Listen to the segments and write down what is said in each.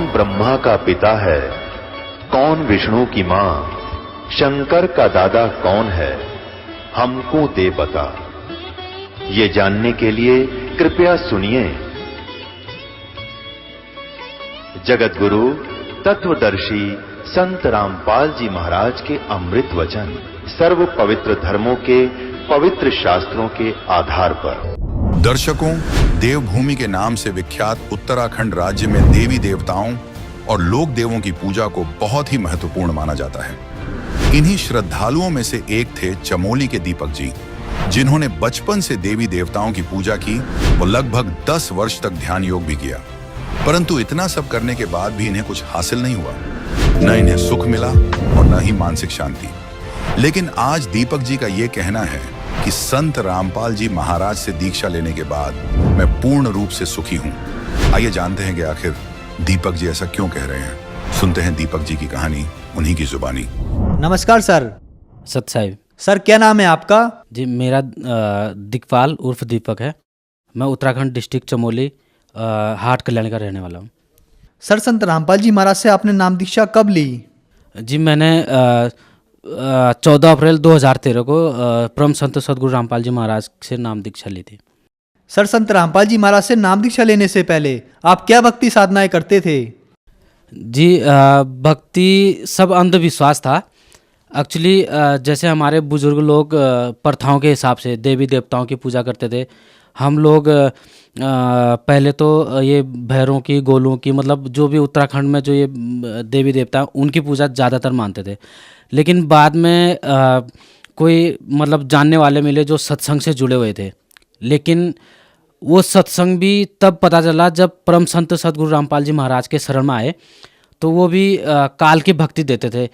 कौन ब्रह्मा का पिता है, कौन विष्णु की मां, शंकर का दादा कौन है, हमको दे बता। ये जानने के लिए कृपया सुनिए। जगत गुरु तत्वदर्शी संत रामपाल जी महाराज के अमृत वचन सर्व पवित्र धर्मों के पवित्र शास्त्रों के आधार पर। दर्शकों, देवभूमि के नाम से विख्यात उत्तराखंड राज्य में देवी देवताओं और लोक देवों की पूजा को बहुत ही महत्वपूर्ण माना जाता है। इन्हीं श्रद्धालुओं में से एक थे चमोली के दीपक जी, जिन्होंने बचपन से देवी देवताओं की पूजा की और लगभग 10 वर्ष तक ध्यान योग भी किया। परंतु इतना सब करने के बाद भी इन्हें कुछ हासिल नहीं हुआ, न इन्हें सुख मिला और न ही मानसिक शांति। लेकिन आज दीपक जी का ये कहना है कि संत रामपाल जी महाराज से दीक्षा लेने के बाद मैं पूर्ण रूप से सुखी हूँ। आइए जानते हैं कि आखिर दीपक जी ऐसा क्यों कह रहे हैं। सुनते हैं दीपक जी की कहानी उन्हीं की जुबानी। नमस्कार सर। सत साहिब। सर क्या नाम है आपका? जी मेरा दिकपाल उर्फ दीपक है। मैं उत्तराखंड डिस्ट्रिक्ट चमोली हाट कल्याण का रहने वाला हूँ। सर संत रामपाल जी महाराज से आपने नाम दीक्षा कब ली? जी मैंने 14 अप्रैल 2013 को परम संत सदगुरु रामपाल जी महाराज से नाम दीक्षा ली थी। सर संत रामपाल जी महाराज से नाम दीक्षा लेने से पहले आप क्या भक्ति साधनाएं करते थे? जी भक्ति सब अंधविश्वास था। एक्चुअली जैसे हमारे बुजुर्ग लोग प्रथाओं के हिसाब से देवी देवताओं की पूजा करते थे। हम लोग पहले तो ये भैरों की, गोलों की, मतलब जो भी उत्तराखंड में जो ये देवी देवता उनकी पूजा ज़्यादातर मानते थे। लेकिन बाद में कोई मतलब जानने वाले मिले जो सत्संग से जुड़े हुए थे। लेकिन वो सत्संग भी तब पता चला जब परम संत सदगुरु रामपाल जी महाराज के शरण में आए। तो वो भी काल की भक्ति देते थे।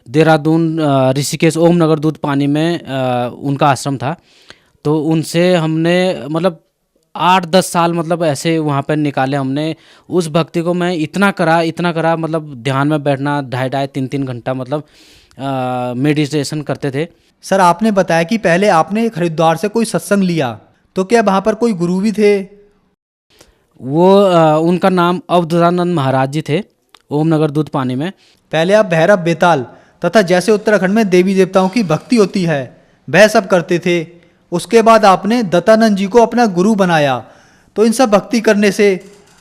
देहरादून ऋषिकेश ओम नगर दूध पानी में उनका आश्रम था। तो उनसे हमने मतलब 8-10 साल मतलब ऐसे वहाँ पर निकाले हमने। उस भक्ति को मैं इतना करा मतलब ध्यान में बैठना 2.5-3 घंटा मतलब मेडिटेशन करते थे। सर आपने बताया कि पहले आपने हरिद्वार से कोई सत्संग लिया, तो क्या वहाँ पर कोई गुरु भी थे? वो उनका नाम अवधूतानंद महाराज जी थे, ओम नगर दूध पानी में। पहले आप भैरव बेताल तथा जैसे उत्तराखंड में देवी देवताओं की भक्ति होती है वह सब करते थे। उसके बाद आपने दत्तानंद जी को अपना गुरु बनाया। तो इन सब भक्ति करने से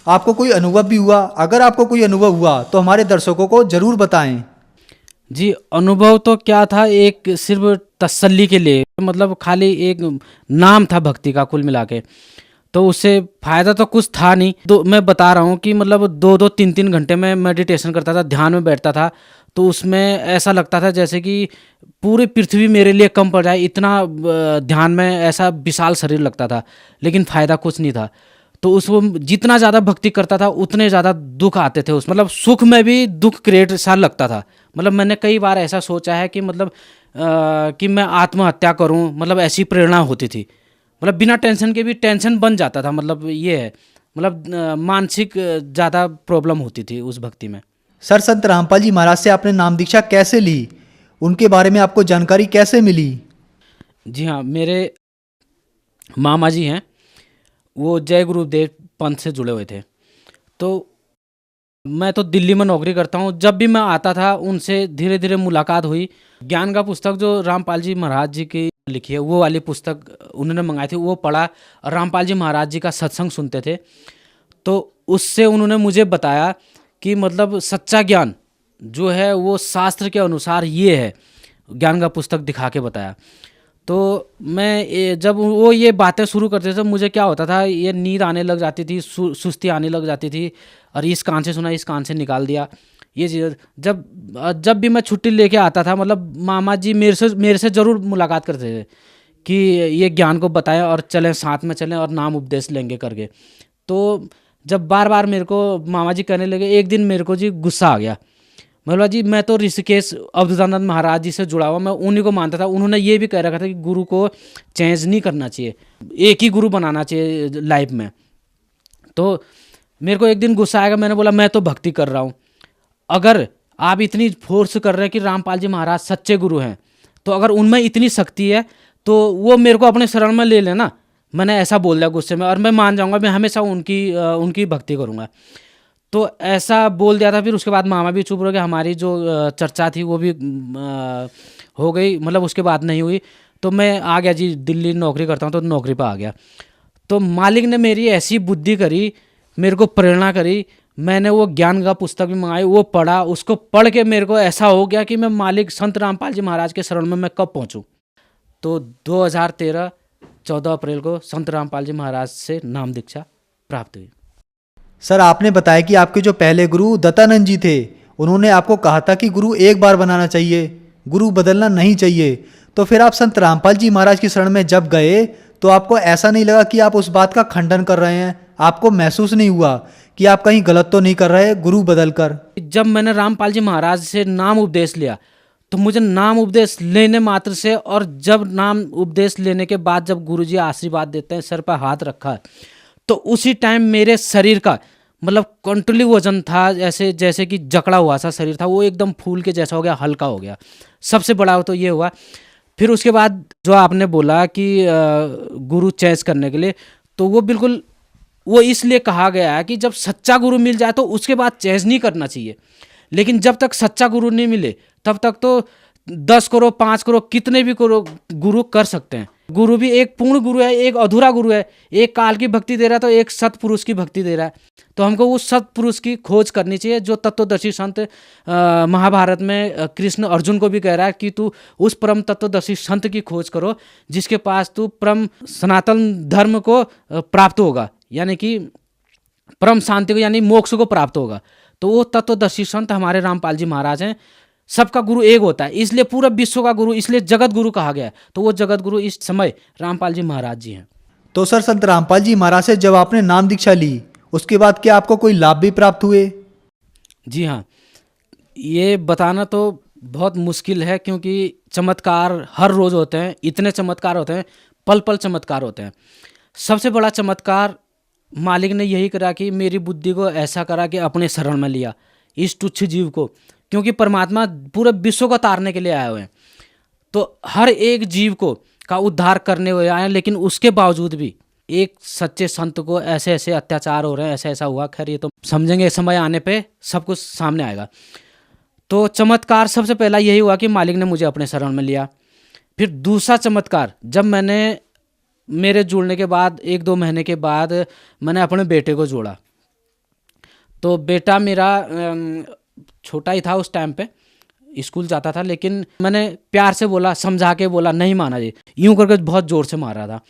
आपको कोई अनुभव भी हुआ? अगर आपको कोई अनुभव हुआ तो हमारे दर्शकों को जरूर बताएं। जी अनुभव तो क्या था, एक सिर्फ तसल्ली के लिए, मतलब खाली एक नाम था भक्ति का कुल मिला के। तो उससे फ़ायदा तो कुछ था नहीं। तो मैं बता रहा हूँ कि मतलब 2-2, 3-3 घंटे में मेडिटेशन करता था, ध्यान में बैठता था। तो उसमें ऐसा लगता था जैसे कि पूरी पृथ्वी मेरे लिए कम पड़ जाए, इतना ध्यान में ऐसा विशाल शरीर लगता था। लेकिन फ़ायदा कुछ नहीं था। तो उसको जितना ज़्यादा भक्ति करता था उतने ज़्यादा दुख आते थे। उस मतलब सुख में भी दुख क्रिएट सा लगता था। मतलब मैंने कई बार ऐसा सोचा है कि मतलब कि मैं आत्महत्या करूं, मतलब ऐसी प्रेरणा होती थी। मतलब बिना टेंशन के भी टेंशन बन जाता था। मतलब ये है, मतलब मानसिक ज़्यादा प्रॉब्लम होती थी उस भक्ति में। सर संत रामपाल जी महाराज से आपने नाम दीक्षा कैसे ली? उनके बारे में आपको जानकारी कैसे मिली? जी हाँ, मेरे मामा जी हैं, वो जय गुरुदेव पंथ से जुड़े हुए थे। तो मैं तो दिल्ली में नौकरी करता हूँ। जब भी मैं आता था उनसे धीरे धीरे मुलाकात हुई। ज्ञान का पुस्तक जो रामपाल जी महाराज जी की लिखी है वो वाली पुस्तक उन्होंने मंगाई थी, वो पढ़ा। और रामपाल जी महाराज जी का सत्संग सुनते थे। तो उससे उन्होंने मुझे बताया कि मतलब सच्चा ज्ञान जो है वो शास्त्र के अनुसार ये है। ज्ञान का पुस्तक दिखा के बताया। तो मैं जब वो ये बातें शुरू करते थे मुझे क्या होता था, ये नींद आने लग जाती थी, सुस्ती आने लग जाती थी। और इस कान से सुना, इस कान से निकाल दिया। ये चीज़ जब भी मैं छुट्टी लेके आता था, मतलब मामा जी मेरे से ज़रूर मुलाकात करते थे कि ये ज्ञान को बताएं और चलें, साथ में चलें और नाम उपदेश लेंगे करके। तो जब बार बार मेरे को मामा जी कहने लगे, एक दिन मेरे को जी गुस्सा आ गया। मैं बोला जी मैं तो ऋषिकेश अवधूतानंद महाराज जी से जुड़ा हुआ, मैं उन्हीं को मानता था। उन्होंने ये भी कह रखा था कि गुरु को चेंज नहीं करना चाहिए, एक ही गुरु बनाना चाहिए लाइफ में। तो मेरे को एक दिन गुस्सा आएगा। मैंने बोला मैं तो भक्ति कर रहा हूँ, अगर आप इतनी फोर्स कर रहे हैं कि रामपाल जी महाराज सच्चे गुरु हैं, तो अगर उनमें इतनी शक्ति है तो वो मेरे को अपने शरण में ले लेना। मैंने ऐसा बोल दिया गुस्से में, और मैं मान जाऊँगा, मैं हमेशा उनकी भक्ति करूँगा। तो ऐसा बोल दिया था। फिर उसके बाद मामा भी चुप रह गए, हमारी जो चर्चा थी वो भी हो गई, मतलब उसके बाद नहीं हुई। तो मैं आ गया जी, दिल्ली नौकरी करता हूँ तो नौकरी पर आ गया। तो मालिक ने मेरी ऐसी बुद्धि करी, मेरे को प्रेरणा करी, मैंने वो ज्ञान का पुस्तक भी मंगाई, वो पढ़ा, उसको पढ़ के मेरे को ऐसा हो गया कि मैं मालिक संत रामपाल जी महाराज के शरण में मैं कब पहुँचूँ। तो 2013 14 अप्रैल को संत रामपाल जी महाराज से नाम दीक्षा प्राप्त हुई। सर, आपने बताया कि आपके जो पहले गुरु दत्तानंद जी थे, उन्होंने आपको कहा था कि गुरु एक बार बनाना चाहिए, गुरु बदलना नहीं चाहिए। तो फिर आप संत रामपाल जी महाराज की शरण में जब गए तो आपको ऐसा नहीं लगा कि आप उस बात का खंडन कर रहे हैं? आपको महसूस नहीं हुआ कि आप कहीं गलत तो नहीं कर रहे गुरु बदल कर? जब मैंने रामपाल जी महाराज से नाम उपदेश लिया तो मुझे नाम उपदेश लेने मात्र से, और जब नाम उपदेश लेने के बाद जब गुरुजी आशीर्वाद देते हैं, सर पर हाथ रखा, तो उसी टाइम मेरे शरीर का मतलब कंट्रोली वजन था, जैसे कि जकड़ा हुआ सा शरीर था, वो एकदम फूल के जैसा हो गया, हल्का हो गया। सबसे बड़ा तो ये हुआ। फिर उसके बाद जो आपने बोला कि गुरु चॉइस करने के लिए, तो वो बिल्कुल वो इसलिए कहा गया है कि जब सच्चा गुरु मिल जाए तो उसके बाद चॉइस नहीं करना चाहिए। लेकिन जब तक सच्चा गुरु नहीं मिले तब तक तो 10 करो 5 करो कितने भी करो गुरु कर सकते हैं। गुरु भी एक पूर्ण गुरु है, एक अधूरा गुरु है। एक काल की भक्ति दे रहा है तो एक सतपुरुष की भक्ति दे रहा है। तो हमको उस सतपुरुष की खोज करनी चाहिए जो तत्वदर्शी संत, महाभारत में कृष्ण अर्जुन को भी कह रहा है कि तू उस परम तत्वदर्शी संत की खोज करो जिसके पास तू परम सनातन धर्म को प्राप्त होगा, यानी कि परम शांति को, यानी मोक्ष को प्राप्त होगा। तो वो तत्वदर्शी संत हमारे रामपाल जी महाराज हैं। सबका गुरु एक होता है, इसलिए पूरा विश्व का गुरु, इसलिए जगत गुरु कहा गया है। तो वो जगत गुरु इस समय रामपाल जी महाराज जी हैं। तो सर, संत रामपाल जी महाराज से जब आपने नाम दीक्षा ली उसके बाद क्या आपको कोई लाभ भी प्राप्त हुए? जी हाँ, ये बताना तो बहुत मुश्किल है क्योंकि चमत्कार हर रोज़ होते हैं, इतने चमत्कार होते हैं, पल पल चमत्कार होते हैं। सबसे बड़ा चमत्कार मालिक ने यही करा कि मेरी बुद्धि को ऐसा करा कि अपने शरण में लिया इस तुच्छ जीव को, क्योंकि परमात्मा पूरे विश्व को तारने के लिए आए हुए हैं। तो हर एक जीव को का उद्धार करने हुए आए हैं, लेकिन उसके बावजूद भी एक सच्चे संत को ऐसे ऐसे अत्याचार हो रहे हैं, ऐसा ऐसा हुआ। खैर ये तो समझेंगे, समय आने पे सब कुछ सामने आएगा। तो चमत्कार सबसे पहला यही हुआ कि मालिक ने मुझे अपने शरण में लिया। फिर दूसरा चमत्कार, जब मैंने मेरे जुड़ने के बाद 1-2 महीने के बाद मैंने अपने बेटे को जोड़ा। तो बेटा मेरा छोटा ही था उस टाइम पे, स्कूल जाता था, लेकिन मैंने प्यार से बोला, समझा के बोला, नहीं माना जी, यूं करके बहुत ज़ोर से मार रहा था।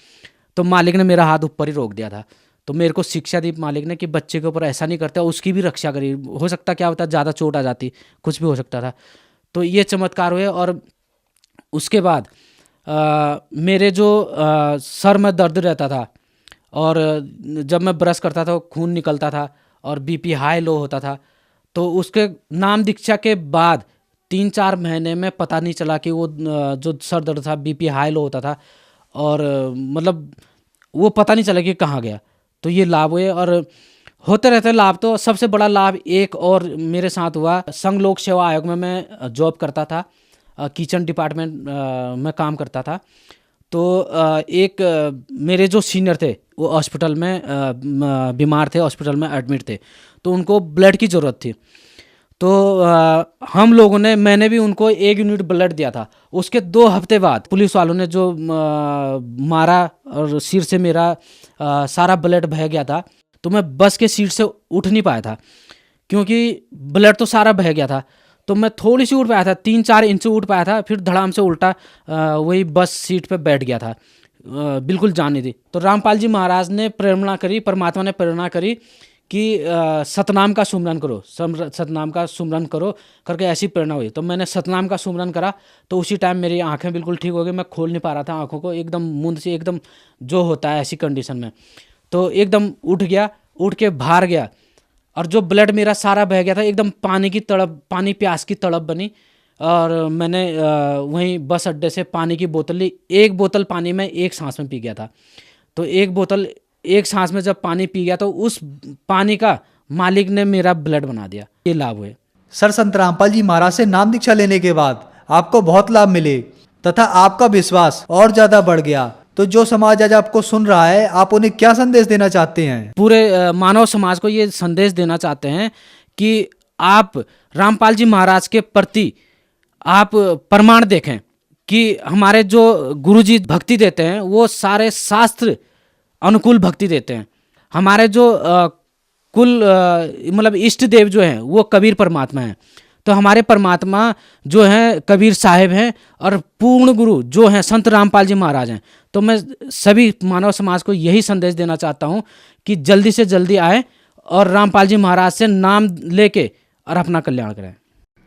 तो मालिक ने मेरा हाथ ऊपर ही रोक दिया था। तो मेरे को शिक्षा दी मालिक ने कि बच्चे के ऊपर ऐसा नहीं करते, उसकी भी रक्षा करी, हो सकता क्या होता, ज़्यादा चोट आ जाती, कुछ भी हो सकता था। तो ये चमत्कार हुए। और उसके बाद मेरे जो सर में दर्द रहता था, और जब मैं ब्रश करता था खून निकलता था, और बीपी हाई लो होता था। तो उसके नाम दीक्षा के बाद 3-4 महीने में पता नहीं चला कि वो जो सर दर्द था, बीपी हाई लो होता था, और मतलब वो पता नहीं चला कि कहाँ गया। तो ये लाभ हुए और होते रहते लाभ। तो सबसे बड़ा लाभ एक और मेरे साथ हुआ, संघ लोक सेवा आयोग में मैं जॉब करता था, किचन डिपार्टमेंट में काम करता था। तो एक मेरे जो सीनियर थे वो हॉस्पिटल में बीमार थे, हॉस्पिटल में एडमिट थे, तो उनको ब्लड की ज़रूरत थी। तो हम लोगों ने, मैंने भी उनको 1 यूनिट ब्लड दिया था। उसके 2 हफ्ते बाद पुलिस वालों ने जो मारा और सिर से मेरा सारा ब्लड बह गया था। तो मैं बस के सीट से उठ नहीं पाया था क्योंकि ब्लड तो सारा बह गया था। तो मैं थोड़ी सी उठ पाया था, 3-4 इंच उठ पाया था, फिर धड़ाम से उल्टा वही बस सीट पे बैठ गया था, बिल्कुल जान नहीं थी। तो रामपाल जी महाराज ने प्रेरणा करी, परमात्मा ने प्रेरणा करी कि सतनाम का सुमरन करो, सतनाम का सुमरन करो करके ऐसी प्रेरणा हुई। तो मैंने सतनाम का सुमरन करा, तो उसी टाइम मेरी आंखें बिल्कुल ठीक हो गई। मैं खोल नहीं पा रहा था आंखों को, एकदम मूंद से, एकदम जो होता है ऐसी कंडीशन में। तो एकदम उठ गया, उठ के बाहर गया, और जो ब्लड मेरा सारा बह गया था, एकदम पानी की तड़प, पानी प्यास की तड़प बनी। और मैंने वहीं बस अड्डे से पानी की बोतल ली। 1 बोतल पानी में 1 सांस में पी गया था। तो 1 बोतल 1 सांस में जब पानी पी गया तो उस पानी का मालिक ने मेरा ब्लड बना दिया। ये लाभ हुए। सर, संत रामपाल जी महाराज से नाम दीक्षा लेने के बाद आपको बहुत लाभ मिले तथा आपका विश्वास और ज़्यादा बढ़ गया। तो जो समाज आज आपको सुन रहा है, आप उन्हें क्या संदेश देना चाहते हैं? पूरे मानव समाज को ये संदेश देना चाहते हैं कि आप रामपाल जी महाराज के प्रति आप प्रमाण देखें कि हमारे जो गुरुजी भक्ति देते हैं वो सारे शास्त्र अनुकूल भक्ति देते हैं। हमारे जो कुल मतलब इष्ट देव जो हैं वो कबीर परमात्मा हैं। तो हमारे परमात्मा जो हैं कबीर साहिब हैं और पूर्ण गुरु जो हैं संत रामपाल जी महाराज हैं। तो मैं सभी मानव समाज को यही संदेश देना चाहता हूँ कि जल्दी से जल्दी आए और रामपाल जी महाराज से नाम लेके और अपना कल्याण करें।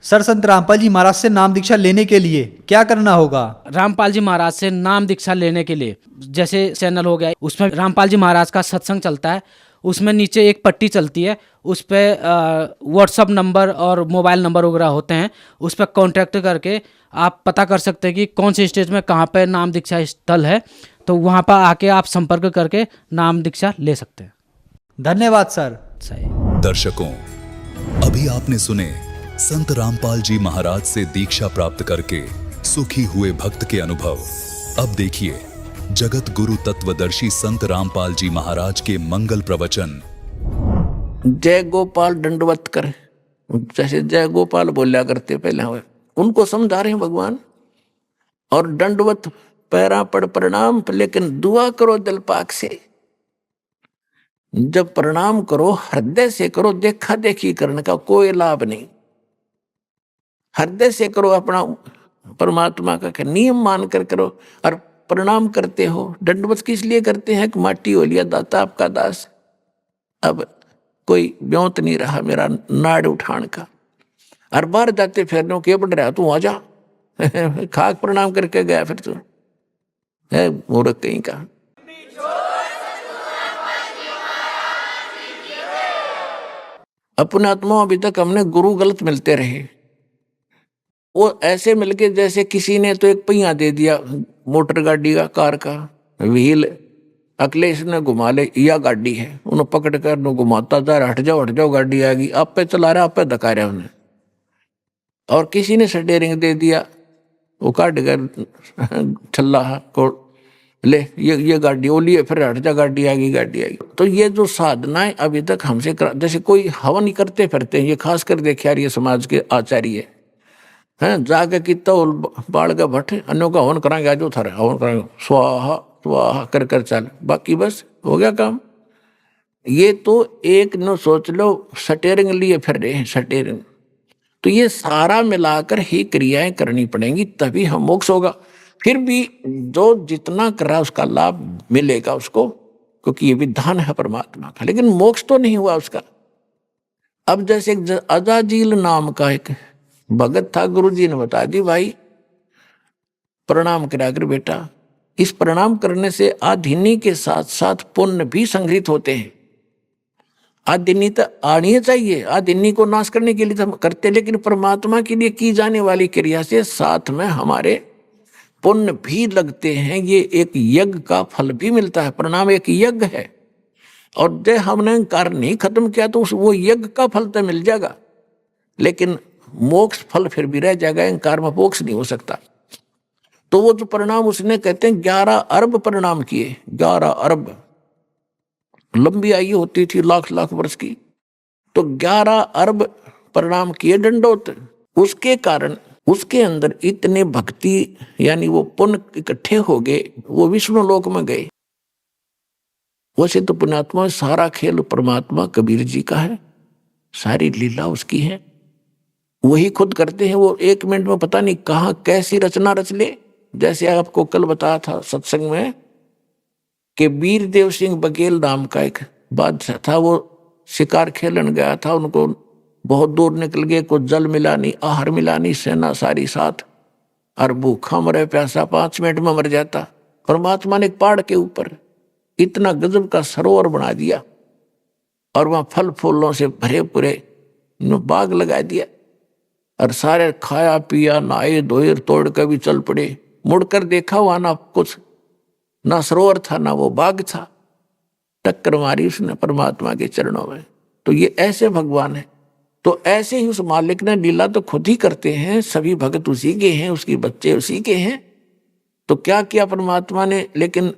सर, संत रामपाल जी महाराज से नाम दीक्षा लेने के लिए क्या करना होगा? रामपाल जी महाराज से नाम दीक्षा लेने के लिए जैसे चैनल हो गया, उसमें रामपाल जी महाराज का सत्संग चलता है, उसमें नीचे एक पट्टी चलती है, उस पर व्हाट्सअप नंबर और मोबाइल नंबर वगैरह होते हैं। उस पर कांटेक्ट करके आप पता कर सकते हैं कि कौन से स्टेज में कहाँ पे नाम दीक्षा स्थल है। तो वहाँ पर आके आप संपर्क करके नाम दीक्षा ले सकते हैं। धन्यवाद सर। सही। दर्शकों, अभी आपने सुने संत रामपाल जी महाराज से दीक्षा प्राप्त करके सुखी हुए भक्त के अनुभव। अब देखिए जगत गुरु तत्वदर्शी संत रामपाल जी महाराज के मंगल प्रवचन। जय गोपाल दंडवत कर, जैसे जय गोपाल बोलिया करते पहले हुए, उनको समझा रहे हैं भगवान। और दंडवत पैरा पड़ प्रणाम, लेकिन दुआ करो दिल पाक से। जब प्रणाम करो हृदय से करो, देखा देखी करने का कोई लाभ नहीं। हृदय से करो, अपना परमात्मा का नियम मान कर करो। और प्रणाम करते हो, दंडवत किस लिए करते हैं कि माटी हो लिया दाता आपका दास, अब कोई ब्योंत नहीं रहा मेरा नाड़ उठान का। और बाहर जाते फिर के बढ़ रहा तू आ जा खाक प्रणाम करके गया, फिर तू है मूर्ख कहीं का। अपने आत्मा अभी तक हमने गुरु गलत मिलते रहे। वो ऐसे मिलके जैसे किसी ने तो एक पहिया दे दिया मोटर गाड़ी का, कार का व्हील, अखिलेश ने घुमा ले, यह गाड़ी है, उन्हें पकड़ कर घुमाता जा, हट जाओ गाड़ी आ गई, आप पे चला रहा, आप पे धका रहा उन्हें। और किसी ने स्टीयरिंग दे दिया, वो काट कर छल्ला को ले, ये गाड़ी वो लिए, फिर हट जा गाड़ी आ गई। तो ये जो साधनाएं अभी तक हमसे जैसे कोई हवन ही करते फिरते हैं, ये खास कर देखे यार, ये समाज के आचार्य हैं, जाके कितना बाढ़ का भट्ट अन्यों का हवन कराएंगे, आज थारा हवन कराएंगे, स्वाहा स्वाहा कर चल, बाकी बस हो गया काम। ये तो एक न सोच लो स्टीयरिंग लिए फिर रहे हैं, स्टीयरिंग। तो ये सारा मिलाकर ही क्रियाएं करनी पड़ेंगी, तभी हम मोक्ष होगा। फिर भी जो जितना कर रहा उसका लाभ मिलेगा उसको, क्योंकि ये विधान है परमात्मा का, लेकिन मोक्ष तो नहीं हुआ उसका। अब जैसे अजाजील नाम का एक भगत था, गुरु जी ने बता दी भाई प्रणाम करा कर बेटा, इस प्रणाम करने से आधिनी के साथ साथ पुण्य भी संग्रहित होते हैं। आधिनी तो आनी चाहिए, आधिनी को नाश करने के लिए तो हम करते, लेकिन परमात्मा के लिए की जाने वाली क्रिया से साथ में हमारे पुण्य भी लगते हैं। ये एक यज्ञ का फल भी मिलता है, प्रणाम एक यज्ञ है। और जब हमने कार्य नहीं खत्म किया तो वो यज्ञ का फल तो मिल जाएगा, लेकिन मोक्ष फल फिर भी रह जाएगा, अहंकार में मोक्ष नहीं हो सकता। तो वो जो प्रणाम उसने कहते हैं 11 अरब प्रणाम किए, 11 अरब, लंबी आयु होती थी लाख लाख वर्ष की, तो 11 अरब प्रणाम किए दंडोत। उसके कारण उसके अंदर इतने भक्ति यानी वो पुण्य इकट्ठे हो गए, वो विष्णु लोक में गए। वैसे तो पुण्यात्मा सारा खेल परमात्मा कबीर जी का है, सारी लीला उसकी है, वही खुद करते हैं। वो 1 मिनट में पता नहीं कहाँ कैसी रचना रच ले। जैसे आपको कल बताया था सत्संग में कि वीरदेव सिंह बघेल नाम का एक बादशाह था, वो शिकार खेलन गया था, उनको बहुत दूर निकल गए, कुछ जल मिला नहीं, आहार मिला नहीं, सेना सारी साथ, और भूखा मरे प्यासा 5 मिनट में मर जाता। परमात्मा ने एक पहाड़ के ऊपर इतना गजब का सरोवर बना दिया और वहां फल फूलों से भरे पूरे बाग लगा दिया, और सारे खाया पिया नहाए धोए तोड़ कर भी चल पड़े। मुड़कर देखा वहां ना कुछ, ना सरोवर था ना वो बाग था, टक्कर मारी उसने परमात्मा के चरणों में। तो ये ऐसे भगवान है। तो ऐसे ही उस मालिक ने लीला तो खुद ही करते हैं, सभी भगत उसी के हैं, उसके बच्चे उसी के हैं, तो क्या किया परमात्मा ने, लेकिन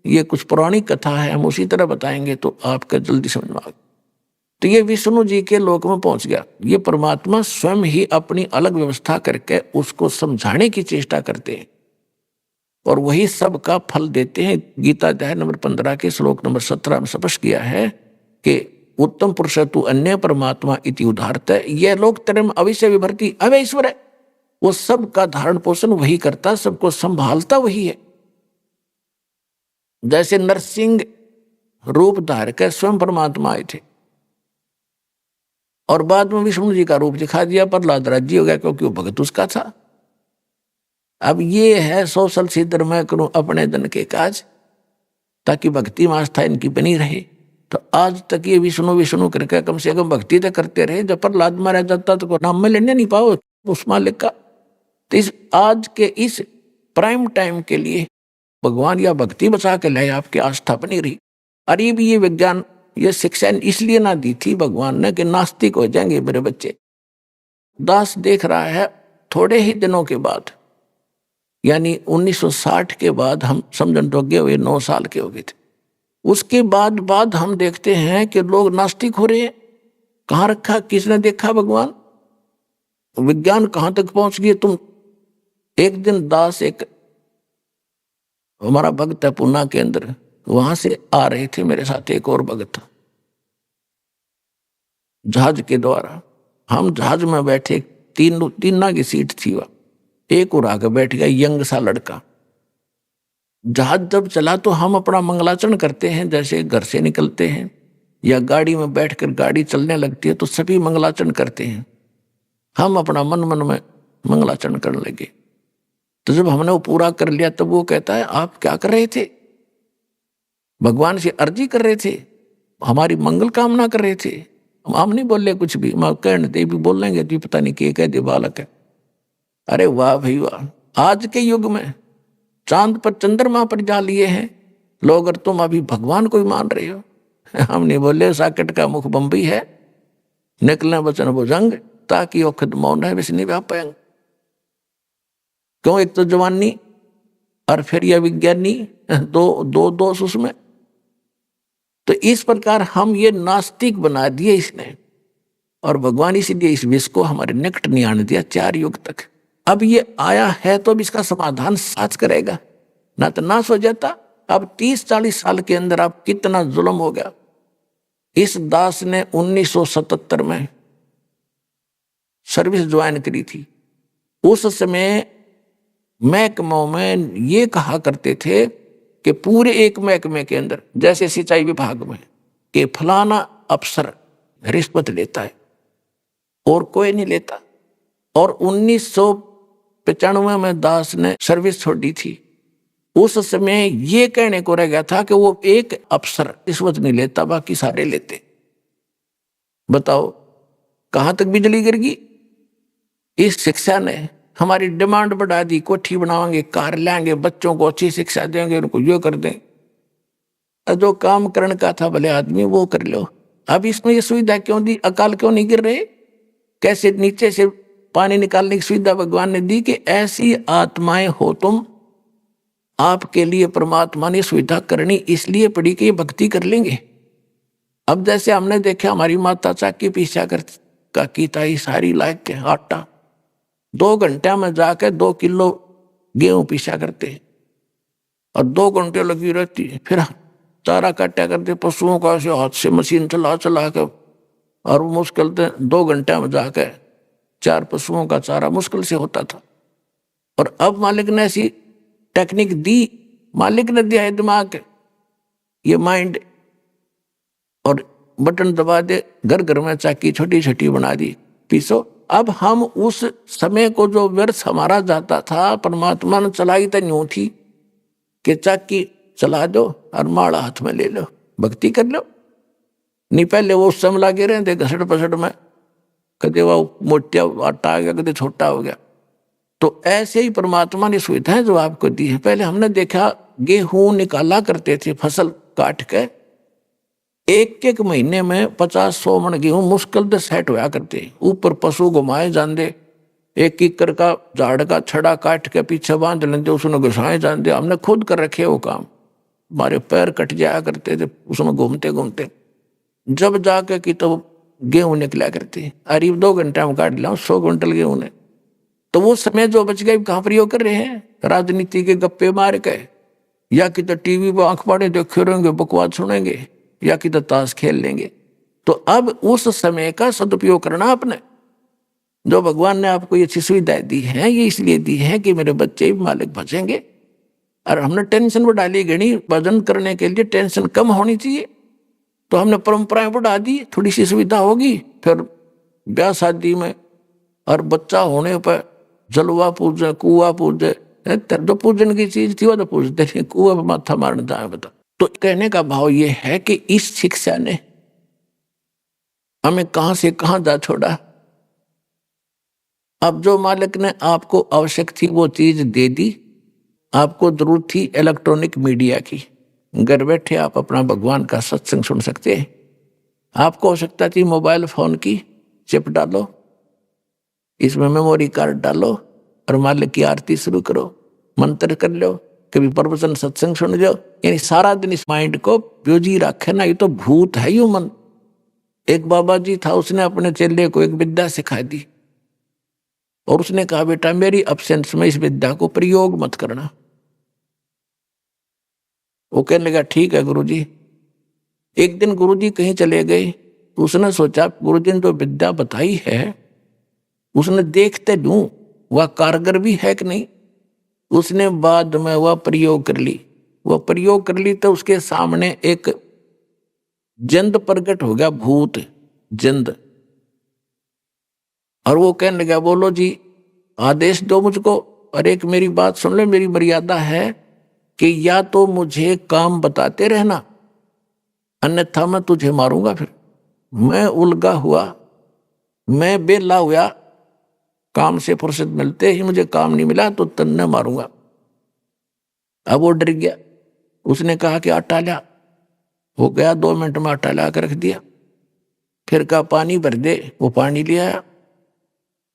ये कुछ पुरानी कथा है, हम उसी तरह बताएंगे तो आपका जल्दी समझ में आ। तो ये विष्णु जी के लोक में पहुंच गया। ये परमात्मा स्वयं ही अपनी अलग व्यवस्था करके उसको समझाने की चेष्टा करते हैं और वही सबका फल देते हैं। गीता अध्याय नंबर 15 के श्लोक नंबर 17 में स्पष्ट किया है कि उत्तम पुरुष तु अन्य परमात्मा इति उदाहरत है, यह लोक तरम अविश्य विभर्ति अवैश्वर है। वो सबका धारण पोषण वही करता, सबको संभालता वही है। जैसे नरसिंह रूप धार के स्वयं परमात्मा आए थे और बाद में विष्णु जी का रूप दिखा दिया, प्रहलाद राज्य हो गया क्योंकि वो भगत उसका था। अब ये है सोशल सिद्धर मैं करूं अपने धन के काज, ताकि भक्ति में आस्था इनकी बनी रहे। तो आज तक ये विष्णु विष्णु करके कम से कम भक्ति तो करते रहे। जब प्रहलाद मारा जाता तो नाम में लेने नहीं पाओ उस मालिक का। तो इस आज के इस प्राइम टाइम के लिए भगवान या भक्ति बचा के लाए, आपकी आस्था बनी रही। अरे भी ये विज्ञान ये शिक्षा इसलिए ना दी थी भगवान ने कि नास्तिक हो जाएंगे मेरे बच्चे। दास देख रहा है थोड़े ही दिनों के बाद, यानी 1960 के बाद हम समझन तो हुए 9 साल के हो गए थे। उसके बाद हम देखते हैं कि लोग नास्तिक हो रहे हैं। कहाँ रखा, किसने देखा भगवान? विज्ञान कहाँ तक पहुंच गए तुम। एक दिन दास, एक हमारा भक्त है पूना के अंदर, वहां से आ रहे थे मेरे साथ एक और भक्त जहाज के द्वारा। हम जहाज में बैठे, तीन की सीट थी वह, एक और आगे बैठ गया यंग सा लड़का। जहाज जब चला तो हम अपना मंगलाचरण करते हैं, जैसे घर से निकलते हैं या गाड़ी में बैठकर गाड़ी चलने लगती है तो सभी मंगलाचरण करते हैं। हम अपना मन में मंगलाचरण करने लगे। तो जब हमने वो पूरा कर लिया तब वो कहता है आप क्या कर रहे थे? भगवान से अर्जी कर रहे थे, हमारी मंगल कामना कर रहे थे। हम नहीं बोले कुछ भी, मैं कहने दे भी बोल लेंगे तो पता नहीं क्या कह दे बालक है। अरे वाह भाई वाह, आज के युग में चांद पर चंद्रमा पर जा लिए हैं लोग और तुम अभी भगवान को ही मान रहे हो। हम नहीं बोले साकेट का मुख बम्बई है, निकलने वचन भुजंग, ताकि औखद मौन है वैसे नहीं व्यापायंग। क्यों? एक तो जवानी और फिर यह विज्ञानी, दो दोष उसमें। तो इस प्रकार हम ये नास्तिक बना दिए इसने, और भगवान इसीलिए इस विष को हमारे निकट नहीं आने दिया 4 युग तक। अब ये आया है तो अब इसका समाधान साच करेगा, ना तो नाश हो जाता। अब 30-40 साल के अंदर अब कितना जुल्म हो गया। इस दास ने 1977 में सर्विस ज्वाइन करी थी। उस समय महकमों में ये कहा करते थे कि पूरे एक महकमे के अंदर, जैसे सिंचाई विभाग में, कि फलाना अफसर रिश्वत लेता है और कोई नहीं लेता। और 1995 में दास ने सर्विस छोड़ी थी। उस समय ये कहने को रह गया था कि वो एक अफसर रिश्वत नहीं लेता, बाकी सारे लेते। बताओ कहां तक बिजली गिर गई। इस शिक्षा ने हमारी डिमांड बढ़ा दी, कोठी बनाएंगे, कार लाएंगे, बच्चों को अच्छी शिक्षा देंगे, उनको यो कर दें। जो काम करने का था भले आदमी वो कर लो। अब इसमें ये सुविधा क्यों दी? अकाल क्यों नहीं गिर रहे? कैसे नीचे से पानी निकालने की सुविधा भगवान ने दी कि ऐसी आत्माएं हो तुम। आपके लिए परमात्मा ने सुविधा करनी इसलिए पड़ी कि ये भक्ति कर लेंगे। अब जैसे हमने देखा हमारी माता चाकी पीछा का कीता ही सारी लायक के आटा 2 घंटे में जाकर 2 किलो गेहूं पीछा करते हैं और 2 घंटे लगी रहती है। फिर चारा काटा करते पशुओं का, ऐसे हाथ से मशीन चला कर, और वो मुश्किल से 2 घंटे में जाकर 4 पशुओं का चारा मुश्किल से होता था। और अब मालिक ने ऐसी टेक्निक दी, मालिक ने दिया है दिमाग, ये माइंड, और बटन दबा दे, घर घर में चाकी छोटी छोटी बना दी, पीसो। अब हम उस समय को जो व्यर्थ हमारा जाता था, परमात्मा ने चलाई तो न्यू थी कि चाकी चला दो और माड़ा हाथ में ले लो, भक्ति कर लो। नहीं पहले वो उस समय लगे रहे थे घसट पसट में, कदे वो मोटा आटा आ गया, कदे छोटा हो गया। तो ऐसे ही परमात्मा ने सुविधाएं जो आपको दी है। पहले हमने देखा गेहूं निकाला करते थे फसल काट के, 1-1 महीने में 50-100 मन गेहूं मुश्किल से सेट होया करते। ऊपर पशु घुमाए जाते एक कीकर का झाड़ का छड़ा काट के पीछे बांध लेते, उसने घुसाए जाते। हमने खुद कर रखे वो काम, हमारे पैर कट जाया करते थे उसमें घूमते घूमते। जब जाके कि तो गेहूं निकला करती, अरे 2 घंटे में काट लिया 100 क्विंटल गेहूं ने। तो वो समय जो बच गए कहाँ प्रयोग कर रहे हैं? राजनीति के गप्पे मार के, या कि तो टीवी पर आंख पाड़े देखे रहेंगे, बकवास सुनेंगे, या कि तो ताश खेल लेंगे। तो अब उस समय का सदुपयोग करना आपने। जो भगवान ने आपको ये अच्छी सुविधाएं दी है, ये इसलिए दी है कि मेरे बच्चे भी मालिक बचेंगे। और हमने टेंशन बढ़ा ली गणी, वजन करने के लिए टेंशन कम होनी चाहिए, तो हमने परंपराएं बढ़ा दी, थोड़ी सी सुविधा होगी। फिर ब्याह शादी में और बच्चा होने पर जलवा पूजे, कुआ पूजे, तो पूजन की चीज थी वो तो पूजते थे, कुआ पर माथा मारने जाए बता। तो कहने का भाव ये है कि इस शिक्षा ने हमें कहां से कहां जा छोड़ा। अब जो मालिक ने आपको आवश्यक थी वो चीज दे दी, आपको जरूरत थी इलेक्ट्रॉनिक मीडिया की, घर बैठे आप अपना भगवान का सत्संग सुन सकते हैं। आपको आवश्यकता थी मोबाइल फोन की, चिप डालो, इसमें मेमोरी कार्ड डालो और मालिक की आरती शुरू करो, मंत्र कर लो, कभी प्रवचन सत्संग सुन लो। यानी सारा दिन इस माइंड को ब्यूजी रखे ना, ये तो भूत है यू मन। एक बाबा जी था, उसने अपने चेले को एक विद्या सिखा दी और उसने कहा बेटा मेरी अब्सेंस में इस विद्या को प्रयोग मत करना। वो कहने लगा ठीक है गुरुजी। एक दिन गुरुजी कहीं चले गए, तो उसने सोचा गुरुजी ने जो विद्या बताई है उसने देखते लूं वह कारगर भी है कि नहीं। उसने बाद में वह प्रयोग कर ली, वह प्रयोग कर ली तो उसके सामने एक जंद प्रकट हो गया, भूत जंद। और वो कहने लगा बोलो जी आदेश दो मुझको, और एक मेरी बात सुन ले, मेरी मर्यादा है कि या तो मुझे काम बताते रहना अन्यथा मैं तुझे मारूंगा। फिर मैं उलझा हुआ, मैं बेला हुआ, काम से फुर्सत मिलते ही मुझे काम नहीं मिला तो तन्ने मारूंगा। अब वो डर गया, उसने कहा कि आटा ला। हो गया 2 मिनट में आटा ला कर रख दिया। फिर कहा पानी भर दे, वो पानी ले आया।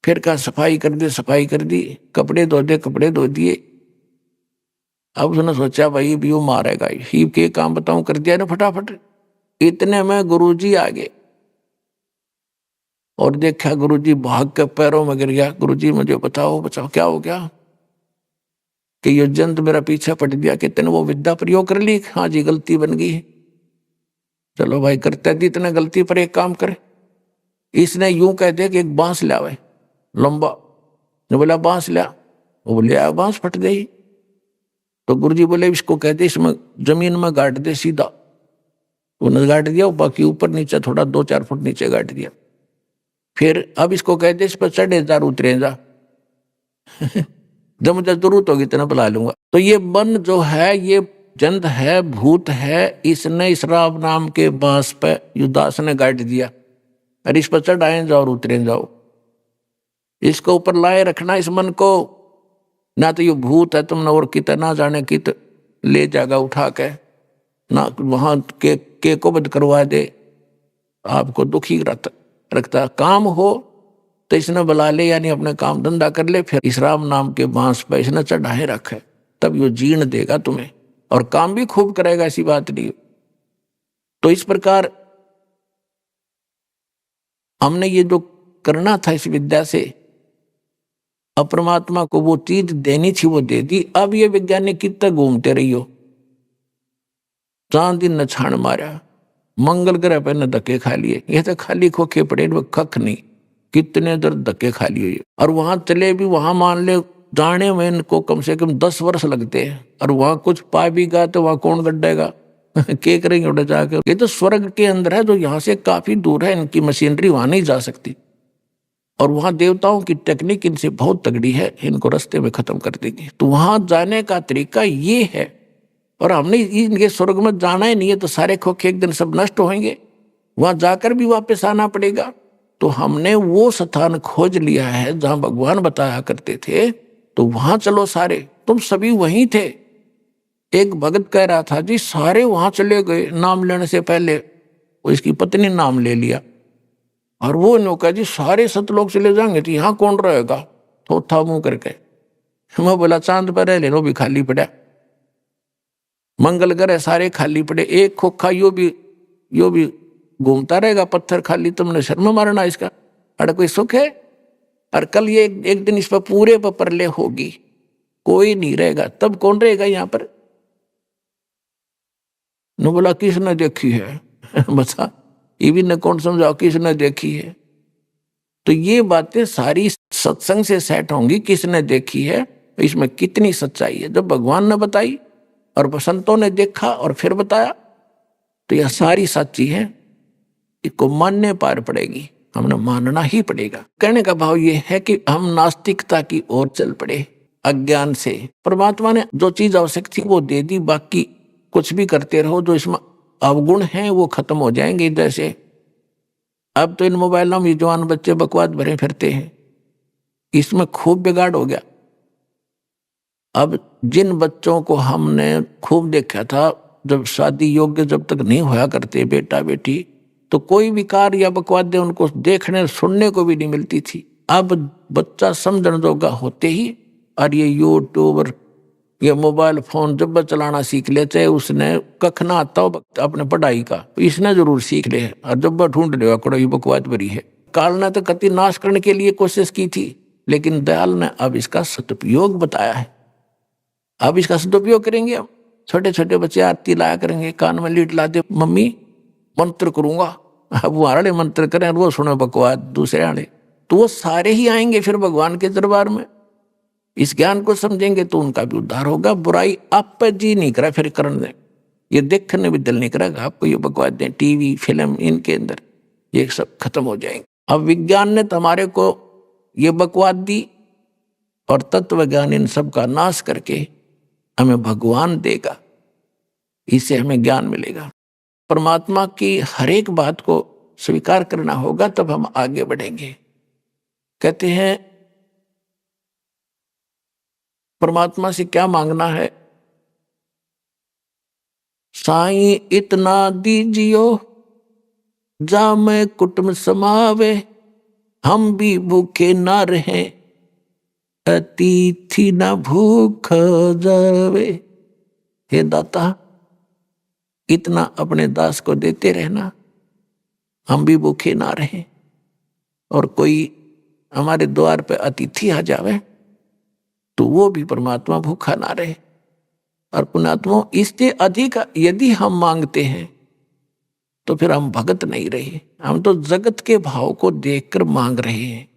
फिर कहा सफाई कर दे, सफाई कर दी। कपड़े धो दे, कपड़े धो दिए। अब उसने सोचा भाई भी वो मारेगा ही, के काम बताऊं, कर दिया ना फटाफट। इतने में गुरुजी आ गए और देखा गुरुजी भाग के पैरों में गिर गया। गुरुजी मुझे बताओ बचाओ क्या हो गया? कि ये जंत मेरा पीछे पड़ गया, कि तेने वो विद्या प्रयोग कर ली? हाँ जी गलती बन गई। चलो भाई करते दी इतने गलती पर एक काम करे, इसने यूं कह दिया कि एक बांस लावे लंबा। ने बोला बांस ला, वो बोले आया, बांस फट गई। तो गुरुजी बोले इसको कहते इसमें जमीन में गाड़ दे सीधा। उन्होंने गाड़ दिया, बाकी ऊपर नीचे थोड़ा 2-4 फुट नीचे गाड़ दिया। फिर अब इसको कहते इस पर चढ़े जा उतरे जा जब मुझे जरूरत होगी इतना बुला लूंगा। तो ये मन जो है ये जंद है, भूत है, इसने इस राम नाम के बांस पे युदास ने गाड़ दिया। अरे इस पर चढ़ाए जाओ और उतरे जाओ, इसको ऊपर लाए रखना इस मन को। ना तो ये भूत है तुमने और कितना जाने कित ले जाएगा उठा के, ना वहां के को बद करवा दे, आपको दुखी रखता। काम हो तो इसने बुला ले, यानी अपने काम धंधा कर ले, फिर इस राम नाम के बांस पे इसने चढ़ाए रखे, तब यो जीण देगा तुम्हें और काम भी खूब करेगा, ऐसी बात नहीं। तो इस प्रकार हमने ये जो करना था इस विद्या से, अपरमात्मा को वो चीज देनी थी वो दे दी। अब ये वैज्ञानिक कितना घूमते रही हो, चांद दिन न छाण मारा, मंगल ग्रह पे न धक्के खा लिए। ये तो खाली खोखे पड़े, कख नहीं, कितने दर धक्के खा लिए। और वहां चले भी, वहां मान ले जाने में इनको कम से कम 10 वर्ष लगते हैं, और वहां कुछ पा भी गया तो वहां कौन गड्ढेगा के करेंगे उड़े जाके। ये तो स्वर्ग के अंदर है, जो यहाँ से काफी दूर है, इनकी मशीनरी वहां नहीं जा सकती। और वहां देवताओं की टेक्निक इनसे बहुत तगड़ी है, इनको रास्ते में खत्म कर देगी। तो वहां जाने का तरीका ये है, और हमने इनके स्वर्ग में जाना ही नहीं है, तो सारे खोखे एक दिन सब नष्ट होंगे, वहां जाकर भी वापस आना पड़ेगा। तो हमने वो स्थान खोज लिया है जहां भगवान बताया करते थे, तो वहां चलो सारे, तुम सभी वहीं थे। एक भगत कह रहा था जी सारे वहां चले गए, नाम लेने से पहले वो इसकी पत्नी नाम ले लिया, और वो ने कहा जी सारे सतलोक चले जाएंगे तो यहाँ कौन रहेगा, थोथा मुंह करके। मैं बोला चांद पर रह लेनो भी खाली पड़ा, मंगल ग्रह सारे खाली पड़े, एक खोखा यो भी घूमता रहेगा पत्थर खाली, तुमने शर्म मारना इसका, अरे कोई सुख है। और कल ये एक दिन इस पर पूरे पर प्रलय होगी, कोई नहीं रहेगा, तब कौन रहेगा यहाँ पर? न बोला किसने देखी है बता, ये भी न कौन समझाओ किसने देखी है। तो ये बातें सारी सत्संग से सेट होंगी, किसने देखी है, इसमें कितनी सच्चाई है। जब भगवान ने बताई और संतों ने देखा और फिर बताया, तो यह सारी सच्ची है, इसको मानने पार पड़ेगी, हमने मानना ही पड़ेगा। कहने का भाव ये है कि हम नास्तिकता की ओर चल पड़े अज्ञान से। परमात्मा ने जो चीज आवश्यक थी वो दे दी, बाकी कुछ भी करते रहो, जो इसमें अवगुण हैं वो खत्म हो जाएंगे। जैसे अब तो इन मोबाइलों में जवान बच्चे बकवास भरे फिरते हैं, इसमें खूब बिगाड़ हो गया। अब जिन बच्चों को हमने खूब देखा था, जब शादी योग्य जब तक नहीं होया करते बेटा बेटी, तो कोई विकार या बकवाद उनको देखने सुनने को भी नहीं मिलती थी। अब बच्चा समझने जोगा होते ही और ये यूट्यूब और ये मोबाइल फोन जब चलाना सीख ले, चाहे उसने कख ना आता हो अपने पढ़ाई का, इसने जरूर सीख ले, और जब ढूंढ ले कड़ाई बकवाद भरी है। काल ने तो कति नाश करने के लिए कोशिश की थी, लेकिन दयाल ने अब इसका सदुपयोग बताया है। अब इसका सदुपयोग करेंगे। अब छोटे छोटे बच्चे आरती लाया करेंगे, कान में लीड ला दे, मम्मी मंत्र करूंगा, अब वो आड़े मंत्र करें, वो सुने बकवाद दूसरे आड़े, तो वो सारे ही आएंगे फिर भगवान के दरबार में। इस ज्ञान को समझेंगे तो उनका भी उद्धार होगा। बुराई आप पर जी नहीं करा फिर करने, ये देखने भी दिल नहीं करेगा आपको, ये बकवाद दें टीवी फिल्म इनके अंदर ये सब खत्म हो जाएंगे। अब विज्ञान ने तो हमारे को ये बकवाद दी, और तत्व ज्ञान इन सब का नाश करके हमें भगवान देगा, इससे हमें ज्ञान मिलेगा। परमात्मा की हर एक बात को स्वीकार करना होगा, तब हम आगे बढ़ेंगे। कहते हैं परमात्मा से क्या मांगना है? साईं इतना दीजियो जा मैं कुटुंब समावे, हम भी भूखे ना रहे, अतिथि ना भूख जावे। हे दाता, इतना अपने दास को देते रहना, हम भी भूखे ना रहे, और कोई हमारे द्वार पे अतिथि आ जावे तो वो भी परमात्मा भूखा ना रहे। और पुण्यात्मा, इससे अधिक यदि हम मांगते हैं तो फिर हम भगत नहीं रहे, हम तो जगत के भाव को देखकर मांग रहे हैं।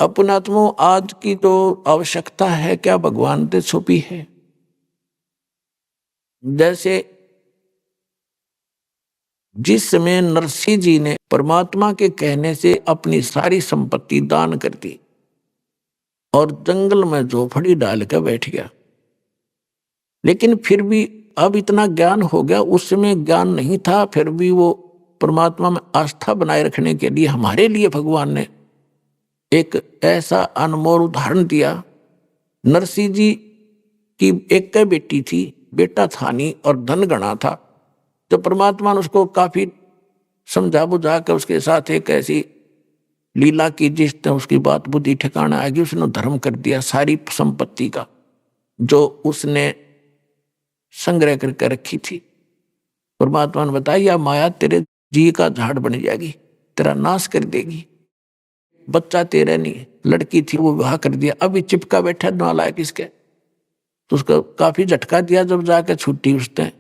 अब पुण्यात्मा, आज की तो आवश्यकता है क्या भगवान से छुपी है। जैसे जिस समय नरसिंह जी ने परमात्मा के कहने से अपनी सारी संपत्ति दान कर दी और जंगल में झोपड़ी डाल कर बैठ गया, लेकिन फिर भी अब इतना ज्ञान हो गया, उस समय ज्ञान नहीं था, फिर भी वो परमात्मा में आस्था बनाए रखने के लिए हमारे लिए भगवान ने एक ऐसा अनमोल उदाहरण दिया। नरसिंह जी की एक बेटी थी, बेटा था नहीं और धन गणा था, तो परमात्मा ने उसको काफी समझा बुझा कर उसके साथ एक ऐसी लीला की जिसने उसकी बात बुद्धि ठिकाना आ गई, उसने धर्म कर दिया सारी संपत्ति का जो उसने संग्रह करके रखी थी। परमात्मा ने बताया, माया तेरे जी का झाड़ बन जाएगी, तेरा नाश कर देगी, बच्चा तेरा नहीं, लड़की थी वो विवाह कर दिया, अभी चिपका बैठा नालायक इसके, तो उसको काफी झटका दिया। जब जाकर छुट्टी उसने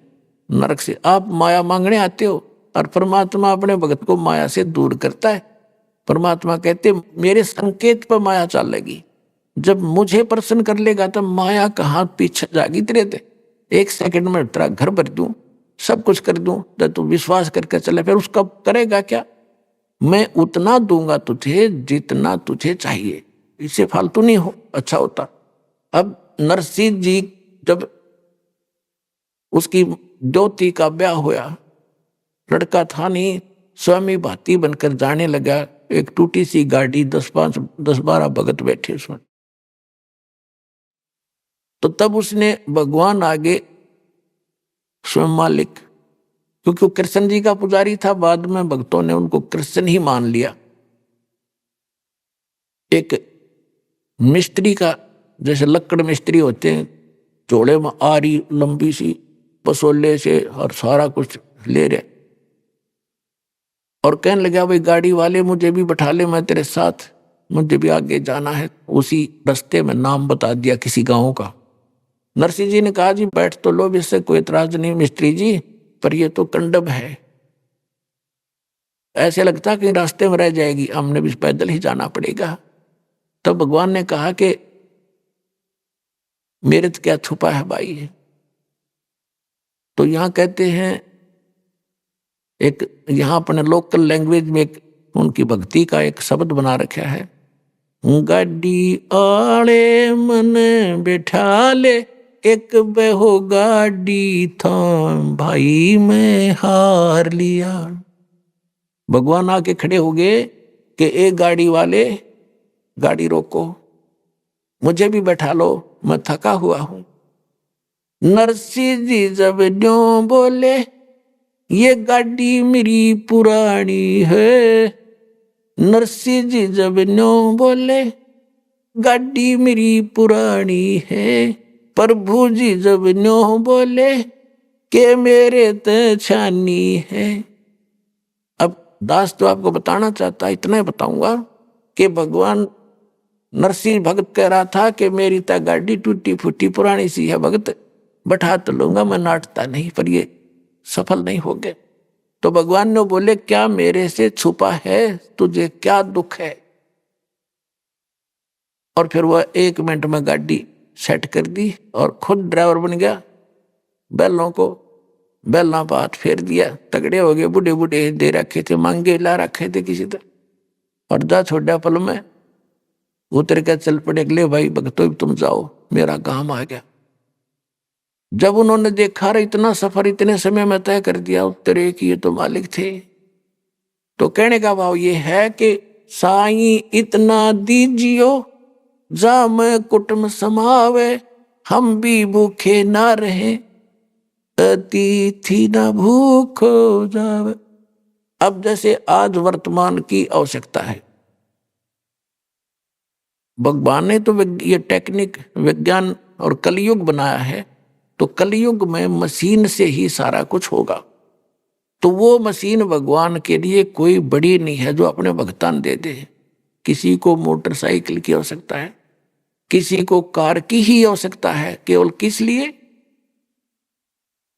नरक से, आप माया मांगने आते हो और परमात्मा अपने भगत को माया से दूर करता है। परमात्मा कहते मेरे संकेत पर माया चलेगी, जब मुझे प्रसन्न कर लेगा तब माया कहाँ पीछे जागी तेरे थे, एक सेकंड में तेरा घर भर दूं, सब कुछ कर दूं, तो तू विश्वास करके चले, फिर उसका करेगा क्या? मैं उतना दूंगा तुझे जितना तुझे चाहिए, इससे फालतू नहीं हो अच्छा होता। अब नरसिंह जी जब उसकी द्योती का ब्याह होया, लड़का था नहीं, स्वामी भाती बनकर जाने लगा, एक टूटी सी गाड़ी 10-12 भगत बैठे उसमें, तो तब उसने भगवान आगे स्वयं मालिक, क्योंकि वो कृष्ण जी का पुजारी था, बाद में भक्तों ने उनको कृष्ण ही मान लिया। एक मिस्त्री का, जैसे लक्कड़ मिस्त्री होते हैं, चोड़े में आरी लंबी सी पसोले से और सारा कुछ ले रहे, और कहने लगा भाई गाड़ी वाले मुझे भी बैठा ले, मैं तेरे साथ, मुझे भी आगे जाना है। उसी रास्ते में नाम बता दिया किसी गांव का। नरसिंह जी ने कहा जी बैठ तो लो, इससे कोई इतराज नहीं मिस्त्री जी, पर ये तो कंडब है, ऐसे लगता कि रास्ते में रह जाएगी, हमने भी पैदल ही जाना पड़ेगा। तब भगवान ने कहा कि मेरे तो क्या छुपा है भाई। तो यहां कहते हैं एक, यहां अपने लोकल लैंग्वेज में एक उनकी भक्ति का एक शब्द बना रखा है, गाड़ी आले मन बैठा ले, एक बेहो गाड़ी था भाई मैं हार लिया। भगवान आके खड़े हो गए कि एक गाड़ी वाले गाड़ी रोको, मुझे भी बैठा लो, मैं थका हुआ हूं। नरसिंह जी जब न्यों बोले ये गाड़ी मेरी पुरानी है, नरसिंह जी जब न्यों बोले गाड़ी मेरी पुरानी है, प्रभु जी जब न्यों बोले के मेरे ते छानी है। अब दास तो आपको बताना चाहता है, इतना ही बताऊंगा कि भगवान नरसिंह भगत कह रहा था कि मेरी तो गाड़ी टूटी फूटी पुरानी सी है भगत, बैठा तो लूंगा मैं, नाटता नहीं, पर ये सफल नहीं हो गए। तो भगवान ने बोले क्या मेरे से छुपा है, तुझे क्या दुख है। और फिर वह 1 मिनट में गाड़ी सेट कर दी और खुद ड्राइवर बन गया। बैलों को बैला बात फेर दिया, तगड़े हो गए, बूढ़े बूढ़े दे रखे थे, मांगे ला रखे थे किसी तरह, और जा छोड़ा पल में उतर के चल पड़े, अगले भाई भगतो तुम जाओ, मेरा काम आ गया। जब उन्होंने देखा रहे इतना सफर इतने समय में तय कर दिया, उतरे कि ये तो मालिक थे। तो कहने का भाव ये है कि साईं इतना दीजियो जा मैं कुटुंब समावे, हम भी भूखे ना रहे, अतिथि ना भूख हो जावे। अब जैसे आज वर्तमान की आवश्यकता है, भगवान ने तो ये टेक्निक विज्ञान और कलयुग बनाया है, तो कलयुग में मशीन से ही सारा कुछ होगा। तो वो मशीन भगवान के लिए कोई बड़ी नहीं है जो अपने भगतान दे दे। किसी को मोटरसाइकिल की आवश्यकता है, किसी को कार की ही आवश्यकता है, केवल किस लिए,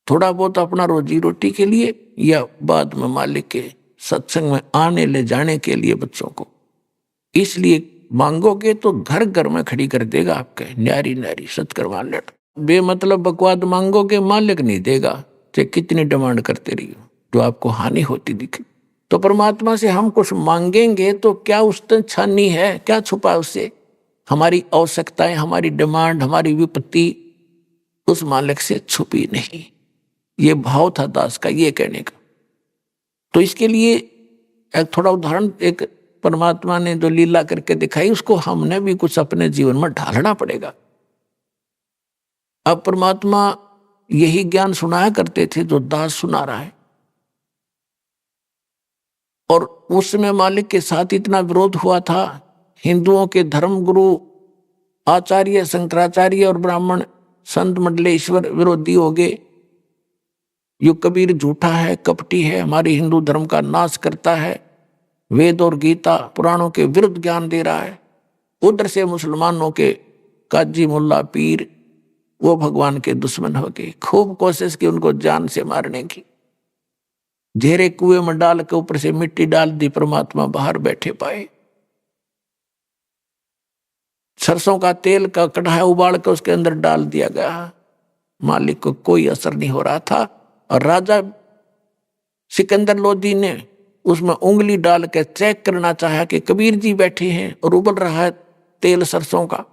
थोड़ा बहुत अपना रोजी रोटी के लिए, या बाद में मालिक के सत्संग में आने ले जाने के लिए बच्चों को। इसलिए मांगोगे तो घर घर में खड़ी कर देगा आपके, न्यारी न्यारी सत्कर्मा लट। बेमतलब बकवाद मांगोगे मालिक नहीं देगा, चाहे कितनी डिमांड करते रहिए, तो आपको हानि होती दिखे। तो परमात्मा से हम कुछ मांगेंगे तो क्या उससे छानी है, क्या छुपा है उससे? हमारी आवश्यकताएं, हमारी डिमांड, हमारी विपत्ति उस मालिक से छुपी नहीं। ये भाव था दास का ये कहने का। तो इसके लिए एक थोड़ा उदाहरण, एक परमात्मा ने जो लीला करके दिखाई, उसको हमने भी कुछ अपने जीवन में ढालना पड़ेगा। अब परमात्मा यही ज्ञान सुनाया करते थे जो दास सुना रहा है, और उस समय मालिक के साथ इतना विरोध हुआ था। हिंदुओं के धर्म गुरु आचार्य शंकराचार्य और ब्राह्मण संत मंडलेश्वर विरोधी हो गए। यो कबीर झूठा है, कपटी है, हमारे हिंदू धर्म का नाश करता है, वेद और गीता पुराणों के विरुद्ध ज्ञान दे रहा है। उधर से मुसलमानों के काजी मुल्ला पीर वो भगवान के दुश्मन हो गए। खूब कोशिश की उनको जान से मारने की, घेरे कुएं में डाल के ऊपर से मिट्टी डाल दी, परमात्मा बाहर बैठे पाए। सरसों का तेल का कढ़ाई उबाल के उसके अंदर डाल दिया गया, मालिक को कोई असर नहीं हो रहा था। और राजा सिकंदर लोधी ने उसमें उंगली डाल के चेक करना चाहा कि कबीर जी बैठे हैं और उबल रहा है तेल सरसों का,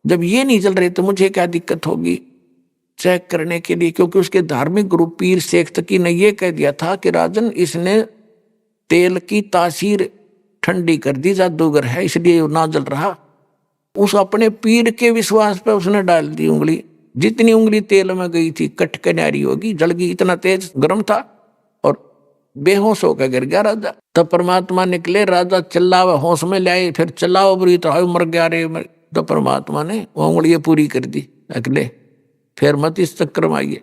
जब ये नहीं जल रहे तो मुझे क्या दिक्कत होगी, चेक करने के लिए। क्योंकि उसके धार्मिक गुरु पीर शेख तकी ने यह कह दिया था कि राजन इसने तेल की तासीर ठंडी कर दी, जादूगर है इसलिए ना जल रहा। उस अपने पीर के विश्वास पर उसने डाल दी उंगली, जितनी उंगली तेल में गई थी कट के न्यारी होगी, जल गई, इतना तेज गर्म था, और बेहोश होकर गिर गया राजा। तब परमात्मा निकले, राजा चिल्लावे, होश में लाए, फिर चिल्लाओ बुरी तरह मर गया रे, तो परमात्मा ने वो उंगली पूरी कर दी, अगले फिर मत इस चक्कर में आइए।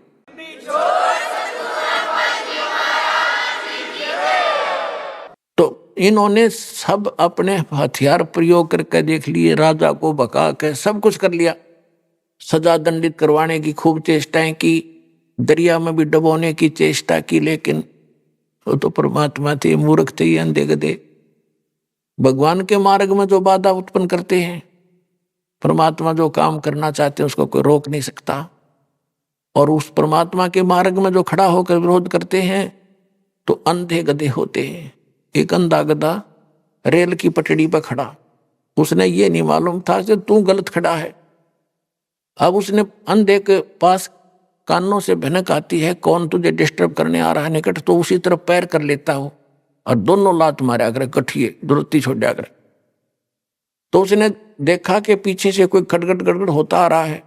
तो इन्होंने सब अपने हथियार प्रयोग करके देख लिए, राजा को भगा के सब कुछ कर लिया, सजा दंडित करवाने की खूब चेष्टाएं की, दरिया में भी डुबोने की चेष्टा की, लेकिन वो तो परमात्मा थे, मूर्ख थे, ये अंधे गधे। भगवान के मार्ग में जो बाधा उत्पन्न करते हैं, परमात्मा जो काम करना चाहते हैं उसको कोई रोक नहीं सकता, और उस परमात्मा के मार्ग में जो खड़ा होकर विरोध करते हैं तो अंधे गधे होते हैं। एक अंधा गधा रेल की पटड़ी पर खड़ा, उसने ये नहीं मालूम था कि तू गलत खड़ा है। अब उसने अंधे के पास कानों से भनक आती है, कौन तुझे डिस्टर्ब करने आ रहा है निकट, तो उसी तरफ पैर कर लेता हो और दोनों लात मारा कर कठिए दुरुत्ती छोड़ा कर। तो उसने देखा कि पीछे से कोई खटखट गड़गड़ होता आ रहा है,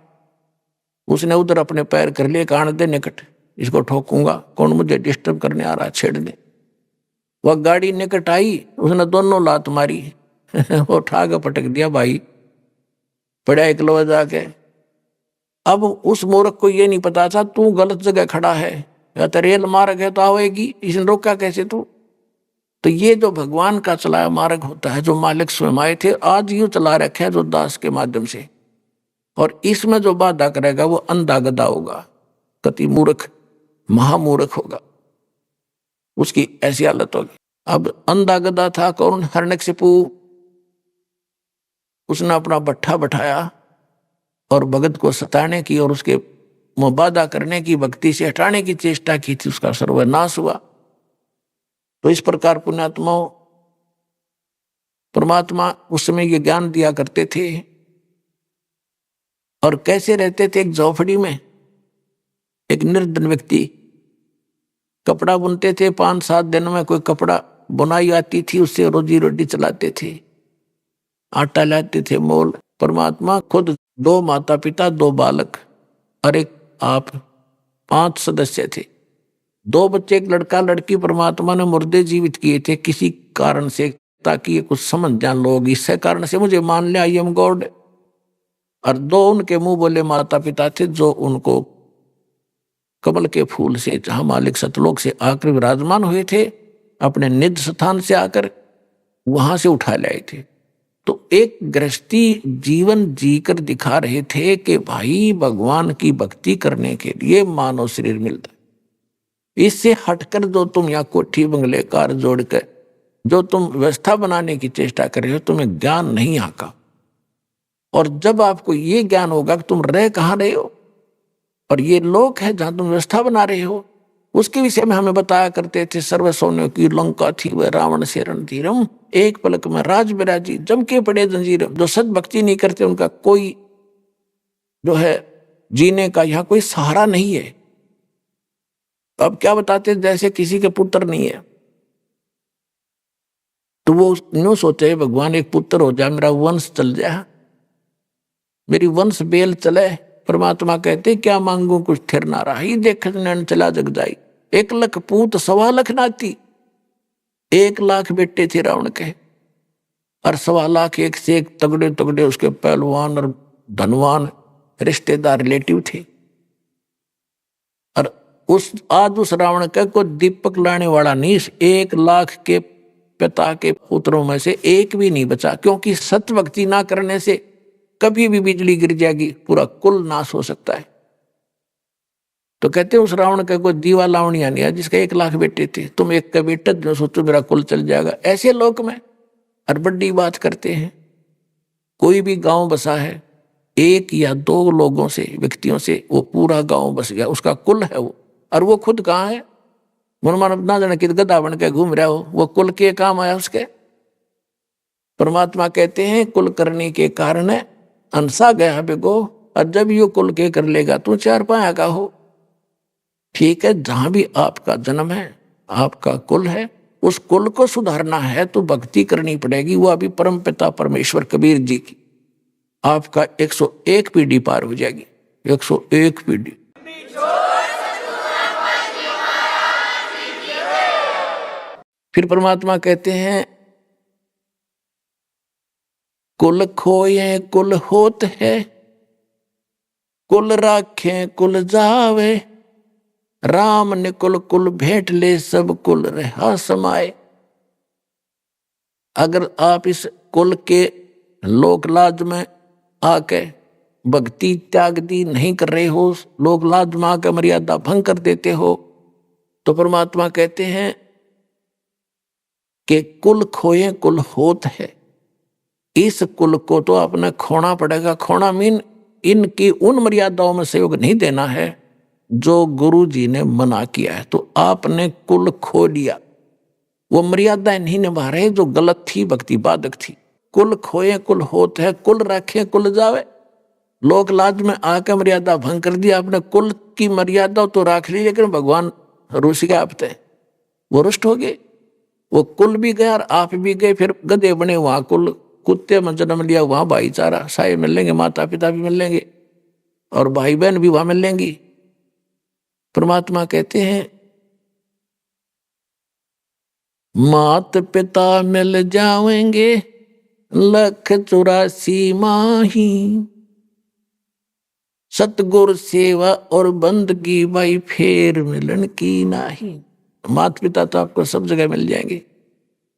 उसने उधर अपने पैर कर लिए, कान दे निकट, इसको ठोकूंगा, कौन मुझे डिस्टर्ब करने आ रहा है, छेड़ दे। वह गाड़ी निकट आई, उसने दोनों लात मारी वो उठा के पटक दिया, भाई पड़ा एक लोहा जाके। अब उस मूर्ख को ये नहीं पता था तू गलत जगह खड़ा है, या तो रेल मार्ग है तो आवेगी, इसने रोका कैसे तू। तो ये जो भगवान का चलाया मार्ग होता है, जो मालिक स्वयं आए थे, आज यूं चला रखा है जो दास के माध्यम से, और इसमें जो बाधा करेगा वो अंधा गधा होगा, कति मूर्ख महामूर्ख होगा, उसकी ऐसी हालत होगी। अब अंधा गधा था कौन, हिरण्यकशिपु। उसने अपना भट्ठा बैठाया और भगत को सताने की और उसके मुबादा करने की, भक्ति से हटाने की चेष्टा की थी, उसका सर्वनाश हुआ। तो इस प्रकार पुण्यात्माओं, परमात्मा उस समय ये ज्ञान दिया करते थे। और कैसे रहते थे, एक झोपड़ी में एक निर्धन व्यक्ति कपड़ा बुनते थे, 5-7 दिन में कोई कपड़ा बुनाई आती थी, उससे रोजी रोटी चलाते थे, आटा लाते थे मोल। परमात्मा खुद 2 माता पिता 2 बालक और एक आप 5 सदस्य थे, 2 बच्चे, एक लड़का लड़की। परमात्मा ने मुर्दे जीवित किए थे किसी कारण से, ताकि ये कुछ समझ जान लोग, इससे कारण से मुझे मान ले, आई एम गॉड। और 2 उनके मुंह बोले माता पिता थे, जो उनको कमल के फूल से, जहां मालिक सतलोक से आकर विराजमान हुए थे, अपने निज स्थान से आकर वहां से उठा लाए थे। तो एक गृहस्थी जीवन जीकर दिखा रहे थे कि भाई भगवान की भक्ति करने के लिए मानव शरीर मिलता है। इससे हटकर जो तुम यहाँ कोठी बंगले कार जोड़कर जो तुम व्यवस्था बनाने की चेष्टा कर रहे हो, तुम्हें ज्ञान नहीं यहाँ का। और जब आपको ये ज्ञान होगा कि तुम रह कहाँ रहे हो और ये लोक है जहां तुम व्यवस्था बना रहे हो, उसके विषय में हमें बताया करते थे। सर्व सोने की लंका थी वह रावण से रणधीरम, एक पलक में राज बिराजी जम के पड़े जंजीर। जो सद भक्ति नहीं करते उनका कोई जो है जीने का यहाँ कोई सहारा नहीं है। अब क्या बताते, जैसे किसी के पुत्र नहीं है तो वो यूं सोचे भगवान एक पुत्र हो जाए, मेरा वंश चल जाए, मेरी वंश बेल चले। परमात्मा कहते क्या मांगू कुछ थिर ना रहा, ही देख नैन चला जग जाई। 1 लाख पूत 1.25 लाख नाती, 1 लाख बेटे थे रावण के, और 1.25 लाख एक से एक तगड़े तगड़े उसके पहलवान और धनवान रिश्तेदार रिलेटिव थे। और उस रावण के को दीपक लाने वाला नहीं, 1 लाख के पिता के पुत्रों में से एक भी नहीं बचा, क्योंकि सत्य भक्ति ना करने से कभी भी बिजली गिर जाएगी, पूरा कुल नाश हो सकता है। तो कहते उस रावण का कोई दीवा लावणिया नहीं है जिसके 1 लाख बेटे थे, तुम एक का बेटा जो सोचो मेरा कुल चल जाएगा। ऐसे लोक में और बड़ी बात करते हैं, कोई भी गांव बसा है 1 या 2 लोगों से, व्यक्तियों से वो पूरा गांव बस गया, उसका कुल है वो। और वो खुद कहाँ है, मनमान ना जाने कि गधा बन के घूम रहा हो, वो कुल के काम आया उसके। परमात्मा कहते हैं कुल करने के कारण अंसा गया बेगो, और जब यू कुल के कर लेगा तू 4 पाया का हो। ठीक है, जहां भी आपका जन्म है, आपका कुल है, उस कुल को सुधारना है तो भक्ति करनी पड़ेगी। वो अभी परम पिता परमेश्वर कबीर जी की आपका 101 पीढ़ी पार हो जाएगी, 101 पीढ़ी। फिर परमात्मा कहते हैं कुल खोए कुल होत है, कुल राखे कुल जावे, राम ने कुल कुल भेंट ले, सब कुल रहा समाए। अगर आप इस कुल के लोक लाज में आके भक्ति त्याग दी नहीं कर रहे हो, लोक लाज में आकर मर्यादा भंग कर देते हो, तो परमात्मा कहते हैं कि कुल खोए कुल होत है। इस कुल को तो आपने खोना पड़ेगा। खोना मीन इनकी उन मर्यादाओं में सहयोग नहीं देना है जो गुरु जी ने मना किया है। तो आपने कुल खो लिया, वो मर्यादाएं नहीं निभा रहे जो गलत थी, भक्ति बाधक थी। कुल खोए कुल होत है, कुल रखे कुल जावे। लोक लाज में आकर मर्यादा भंग कर दिया आपने। कुल की मर्यादा तो राख ली, लेकिन भगवान रुस गए आपते, वो रुष्ट हो गए। वो कुल भी गया और आप भी गए, फिर गधे बने। वहां कुल कुत्ते में जन्म लिया, वहां भाईचारा साए मिलेंगे, माता पिता भी मिलेंगे और भाई बहन भी वहां मिलेंगी। परमात्मा कहते हैं मात पिता मिल जाएंगे, 184 माही। सतगुर सेवा और बंदगी भाई फेर मिलन की नाही। माता पिता तो आपको सब जगह मिल जाएंगे।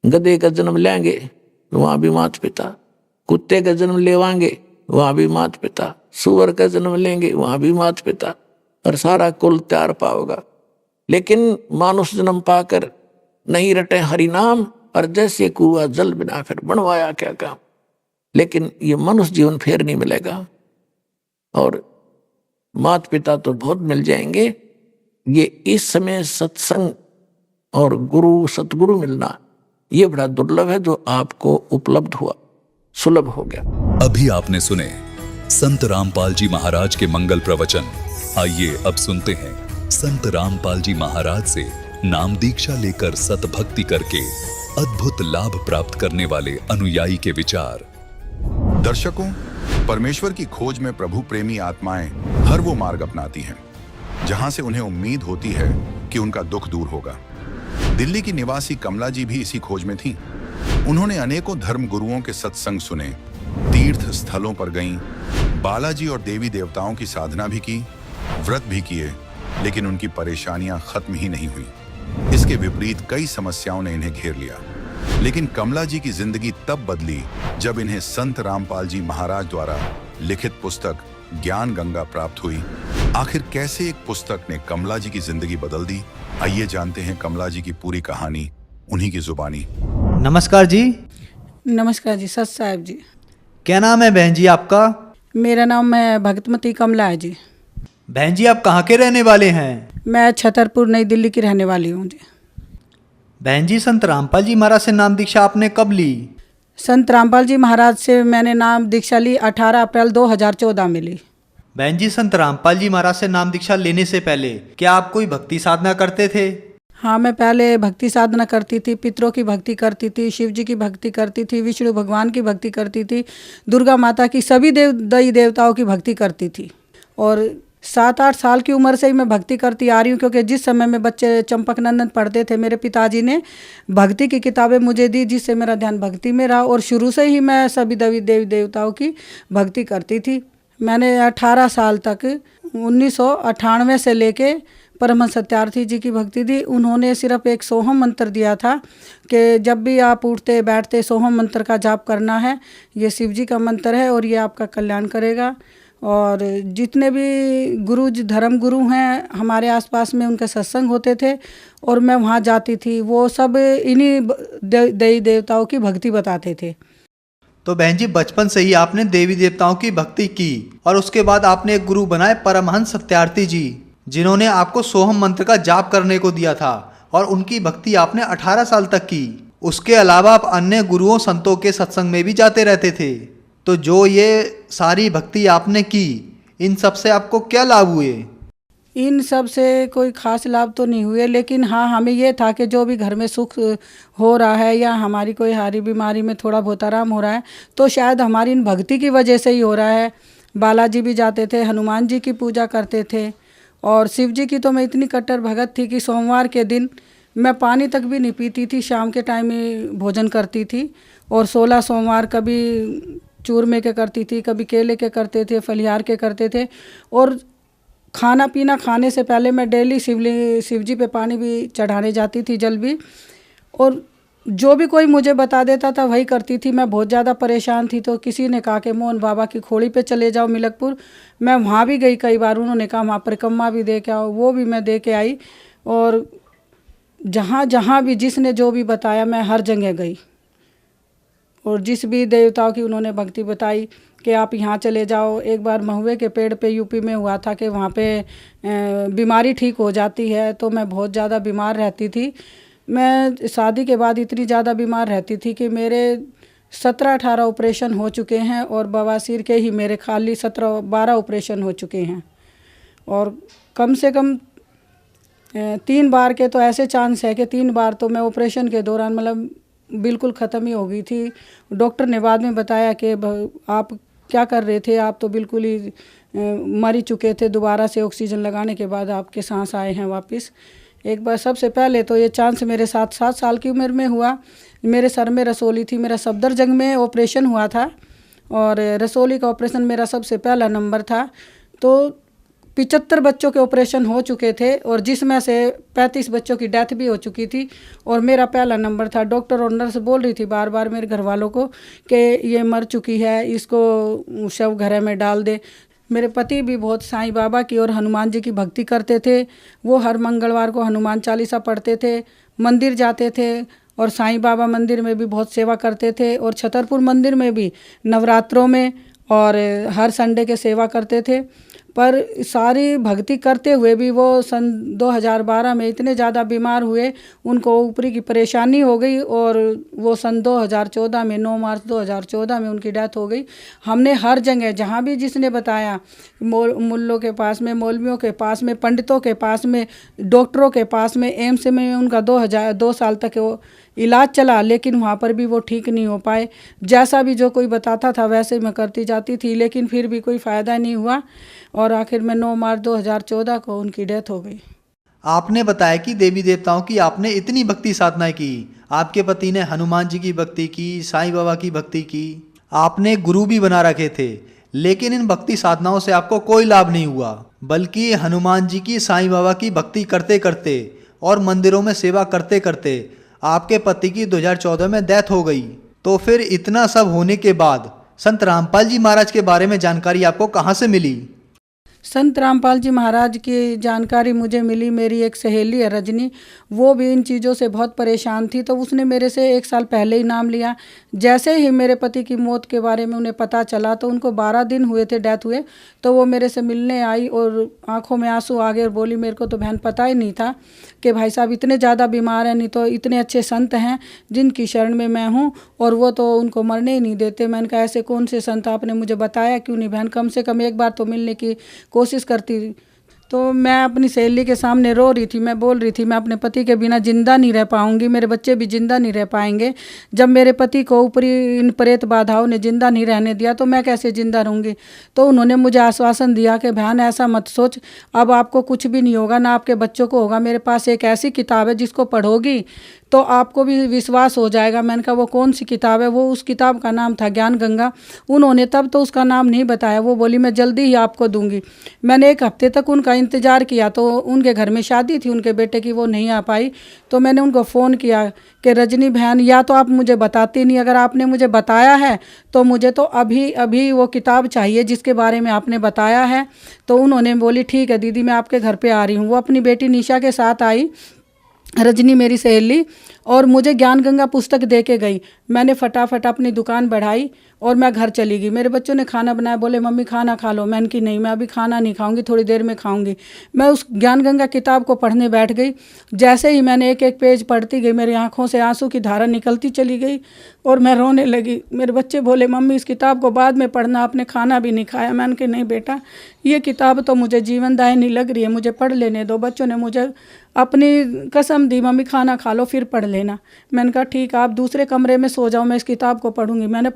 गधे का जन्म लेंगे वहां भी माता पिता, कुत्ते का जन्म लेवांगे वहां भी माता पिता, सुअर का जन्म लेंगे वहां भी माता पिता, और सारा कुल तैयार पाओगा। लेकिन मानुष जन्म पाकर नहीं रटे हरि नाम, और जैसे कुआ जल बिना फिर बनवाया क्या काम। लेकिन ये मनुष्य जीवन फिर नहीं मिलेगा। और माता पिता तो बहुत मिल जाएंगे। ये इस समय सत्संग और गुरु सतगुरु मिलना ये बड़ा दुर्लभ है, जो आपको उपलब्ध हुआ, सुलभ हो गया। अभी आपने सुने संत रामपाल जी महाराज के मंगल प्रवचन। आइए अब सुनते हैं संत रामपाल जी महाराज से नाम दीक्षा लेकर सतभक्ति करके अद्भुत लाभ प्राप्त करने वाले अनुयायी के विचार। दर्शकों, परमेश्वर की खोज में प्रभु प्रेमी आत्माएं हर वो मार्ग अपनाती हैं जहां से उन्हें उम्मीद होती है कि उनका दुख दूर होगा। दिल्ली की निवासी कमला जी भी इसी खोज में थीं। उन्होंने अनेकों धर्म गुरुओं के सत्संग सुने, तीर्थ स्थलों पर गईं, बालाजी और देवी देवताओं की साधना भी की, व्रत भी किए, लेकिन उनकी परेशानियां खत्म ही नहीं हुई। इसके विपरीत कई समस्याओं ने इन्हें घेर लिया। लेकिन कमला जी की जिंदगी तब बदली जब इन्हें संत रामपाल जी महाराज द्वारा लिखित पुस्तक ज्ञान गंगा प्राप्त हुई। आखिर कैसे एक पुस्तक ने कमला जी की जिंदगी बदल दी? आइए जानते हैं कमला जी की पूरी कहानी उन्हीं की जुबानी। नमस्कार जी। नमस्कार जी, सत साहब जी। क्या नाम है बहन जी आपका? मेरा नाम है भगतमती कमला है जी। बहन जी आप कहाँ के रहने वाले हैं? मैं छतरपुर नई दिल्ली की रहने वाली हूँ जी। बहन जी संत रामपाल जी महाराज से नाम दीक्षा आपने कब ली? संत रामपाल जी महाराज से मैंने नाम दीक्षा ली 18 अप्रैल 2014 में ली। बहन जी संत रामपाल जी महाराज से नाम दीक्षा लेने से पहले क्या आप कोई भक्ति साधना करते थे? हाँ, मैं पहले भक्ति साधना करती थी। पितरों की भक्ति करती थी, शिव जी की भक्ति करती थी, विष्णु भगवान की भक्ति करती थी, दुर्गा माता की, सभी देवी देवताओं की भक्ति करती थी। और 7-8 साल की उम्र से ही मैं भक्ति करती आ रही हूँ, क्योंकि जिस समय में बच्चे चंपक नंदन पढ़ते थे मेरे पिताजी ने भक्ति की किताबें मुझे दी, जिससे मेरा ध्यान भक्ति में रहा। और शुरू से ही मैं सभी देवी देवताओं की भक्ति करती थी। मैंने 18 साल तक 1998 से लेके परमहंस सत्यार्थी जी की भक्ति दी। उन्होंने सिर्फ एक सोहम मंत्र दिया था कि जब भी आप उठते बैठते सोहम मंत्र का जाप करना है। ये शिव जी का मंत्र है और ये आपका कल्याण करेगा। और जितने भी गुरु धर्म गुरु हैं हमारे आसपास में, उनके सत्संग होते थे और मैं वहाँ जाती थी। वो सब इन्हीं देवी देवताओं की भक्ति बताते थे। तो बहन जी बचपन से ही आपने देवी देवताओं की भक्ति की और उसके बाद आपने एक गुरु बनाए परमहंस सत्यार्थी जी, जिन्होंने आपको सोहम मंत्र का जाप करने को दिया था और उनकी भक्ति आपने 18 साल तक की। उसके अलावा आप अन्य गुरुओं संतों के सत्संग में भी जाते रहते थे। तो जो ये सारी भक्ति आपने की, इन सब से आपको क्या लाभ हुए? इन सब से कोई खास लाभ तो नहीं हुए, लेकिन हाँ हमें ये था कि जो भी घर में सुख हो रहा है या हमारी कोई हारी बीमारी में थोड़ा बहुत आराम हो रहा है तो शायद हमारी इन भक्ति की वजह से ही हो रहा है। बालाजी भी जाते थे, हनुमान जी की पूजा करते थे और शिव जी की तो मैं इतनी कट्टर भगत थी कि सोमवार के दिन मैं पानी तक भी नहीं पीती थी, शाम के टाइम में भोजन करती थी। और 16 सोमवार कभी चूरमे के करती थी, कभी केले के करते थे, फलिहार के करते थे। और खाना पीना खाने से पहले मैं डेली शिव जी पे पानी भी चढ़ाने जाती थी, जल भी। और जो भी कोई मुझे बता देता था वही करती थी। मैं बहुत ज़्यादा परेशान थी, तो किसी ने कहा कि मोहन बाबा की खोड़ी पे चले जाओ मिलकपुर। मैं वहाँ भी गई कई बार, उन्होंने कहा वहाँ परिक्रमा भी दे के आओ, वो भी मैं दे के आई। और जहाँ जहाँ भी जिसने जो भी बताया मैं हर जगह गई। और जिस भी देवताओं की उन्होंने भक्ति बताई कि आप यहाँ चले जाओ। एक बार महुए के पेड़ पे यूपी में हुआ था कि वहाँ पे बीमारी ठीक हो जाती है, तो मैं बहुत ज़्यादा बीमार रहती थी। मैं शादी के बाद इतनी ज़्यादा बीमार रहती थी कि मेरे 17-18 ऑपरेशन हो चुके हैं, और बवासीर के ही मेरे खाली 17-12 ऑपरेशन हो चुके हैं। और कम से कम 3 बार के तो ऐसे चांस है कि 3 बार तो मैं ऑपरेशन के दौरान मतलब बिल्कुल ख़त्म ही हो गई थी। डॉक्टर ने बाद में बताया कि आप क्या कर रहे थे, आप तो बिल्कुल ही मर ही चुके थे, दोबारा से ऑक्सीजन लगाने के बाद आपके सांस आए हैं वापस। एक बार सबसे पहले तो ये चांस मेरे साथ 7 साल की उम्र में हुआ। मेरे सर में रसोली थी, मेरा सफदरजंग में ऑपरेशन हुआ था, और रसोली का ऑपरेशन मेरा सबसे पहला नंबर था। तो 75 बच्चों के ऑपरेशन हो चुके थे, और जिसमें से 35 बच्चों की डेथ भी हो चुकी थी, और मेरा पहला नंबर था। डॉक्टर और नर्स बोल रही थी बार बार मेरे घर वालों को कि ये मर चुकी है, इसको शव घर में डाल दे। मेरे पति भी बहुत साईं बाबा की और हनुमान जी की भक्ति करते थे। वो हर मंगलवार को हनुमान चालीसा पढ़ते थे, मंदिर जाते थे, और साईं बाबा मंदिर में भी बहुत सेवा करते थे, और छतरपुर मंदिर में भी नवरात्रों में और हर संडे के सेवा करते थे। पर सारी भक्ति करते हुए भी वो सन 2012 में इतने ज़्यादा बीमार हुए, उनको ऊपरी की परेशानी हो गई, और वो सन 2014 में 9 मार्च 2014 में उनकी डेथ हो गई। हमने हर जगह जहाँ भी जिसने बताया, मुल्लों के पास में, मौलवियों के पास में, पंडितों के पास में, डॉक्टरों के पास में, एम्स में उनका 2 साल तक वो इलाज चला, लेकिन वहाँ पर भी वो ठीक नहीं हो पाए। जैसा भी जो कोई बताता था वैसे मैं करती जाती थी, लेकिन फिर भी कोई फ़ायदा नहीं हुआ, और आखिर में 9 मार्च 2014 को उनकी डेथ हो गई। आपने बताया कि देवी देवताओं की आपने इतनी भक्ति साधनाएं की, आपके पति ने हनुमान जी की भक्ति की, साईं बाबा की भक्ति की, आपने गुरु भी बना रखे थे, लेकिन इन भक्ति साधनाओं से आपको कोई लाभ नहीं हुआ, बल्कि हनुमान जी की, साईं बाबा की भक्ति करते करते और मंदिरों में सेवा करते करते आपके पति की 2014 में डेथ हो गई। तो फिर इतना सब होने के बाद संत रामपाल जी महाराज के बारे में जानकारी आपको कहाँ से मिली? संत रामपाल जी महाराज की जानकारी मुझे मिली, मेरी एक सहेली है रजनी, वो भी इन चीज़ों से बहुत परेशान थी, तो उसने मेरे से 1 साल पहले ही नाम लिया। जैसे ही मेरे पति की मौत के बारे में उन्हें पता चला, तो उनको 12 दिन हुए थे डेथ हुए, तो वो मेरे से मिलने आई और आंखों में आंसू आ गए और बोली मेरे को तो बहन पता ही नहीं था कि भाई साहब इतने ज़्यादा बीमार हैं, नहीं तो इतने अच्छे संत हैं जिनकी शरण में मैं हूँ, और वो तो उनको मरने ही नहीं देते। मैंने कहा ऐसे कौन से संत, आपने मुझे बताया क्यों नहीं बहन, कम से कम एक बार तो मिलने की कोशिश करती। तो मैं अपनी सहेली के सामने रो रही थी, मैं बोल रही थी मैं अपने पति के बिना जिंदा नहीं रह पाऊंगी, मेरे बच्चे भी जिंदा नहीं रह पाएंगे। जब मेरे पति को ऊपरी इन प्रेत बाधाओं ने जिंदा नहीं रहने दिया तो मैं कैसे जिंदा रहूंगी। तो उन्होंने मुझे आश्वासन दिया कि बहन ऐसा मत सोच, अब आपको कुछ भी नहीं होगा, ना आपके बच्चों को होगा। मेरे पास एक ऐसी किताब है जिसको पढ़ोगी तो आपको भी विश्वास हो जाएगा। मैंने कहा वो कौन सी किताब है? वो उस किताब का नाम था ज्ञान गंगा। उन्होंने तब तो उसका नाम नहीं बताया, वो बोली मैं जल्दी ही आपको दूंगी। मैंने 1 हफ्ते तक उनका इंतज़ार किया, तो उनके घर में शादी थी उनके बेटे की, वो नहीं आ पाई। तो मैंने उनको फ़ोन किया कि रजनी बहन, या तो आप मुझे बताती नहीं, अगर आपने मुझे बताया है तो मुझे तो अभी अभी वो किताब चाहिए जिसके बारे में आपने बताया है। तो उन्होंने बोली ठीक है दीदी मैं आपके घर पे आ रही हूँ। वो अपनी बेटी निशा के साथ आई, रजनी मेरी सहेली, और मुझे ज्ञान गंगा पुस्तक दे के गई। मैंने फटाफट अपनी दुकान बढ़ाई और मैं घर चली गई। मेरे बच्चों ने खाना बनाया, बोले मम्मी खाना खा लो। मैंने कि नहीं मैं अभी खाना नहीं खाऊंगी, थोड़ी देर में खाऊंगी। मैं उस ज्ञान गंगा किताब को पढ़ने बैठ गई। जैसे ही मैंने एक एक पेज पढ़ती गई, मेरी आंखों से आंसू की धारा निकलती चली गई और मैं रोने लगी। मेरे बच्चे बोले मम्मी इस किताब को बाद में पढ़ना, आपने खाना भी नहीं खाया। मैंने कि नहीं बेटा, ये किताब तो मुझे जीवनदायिनी लग रही है, मुझे पढ़ लेने दो। बच्चों ने मुझे अपनी कसम दी मम्मी खाना खा लो फिर पढ़ लेना। मैंने कहा ठीक, आप दूसरे कमरे में सो जाओ, मैं इस किताब को पढ़ूंगी। मैंने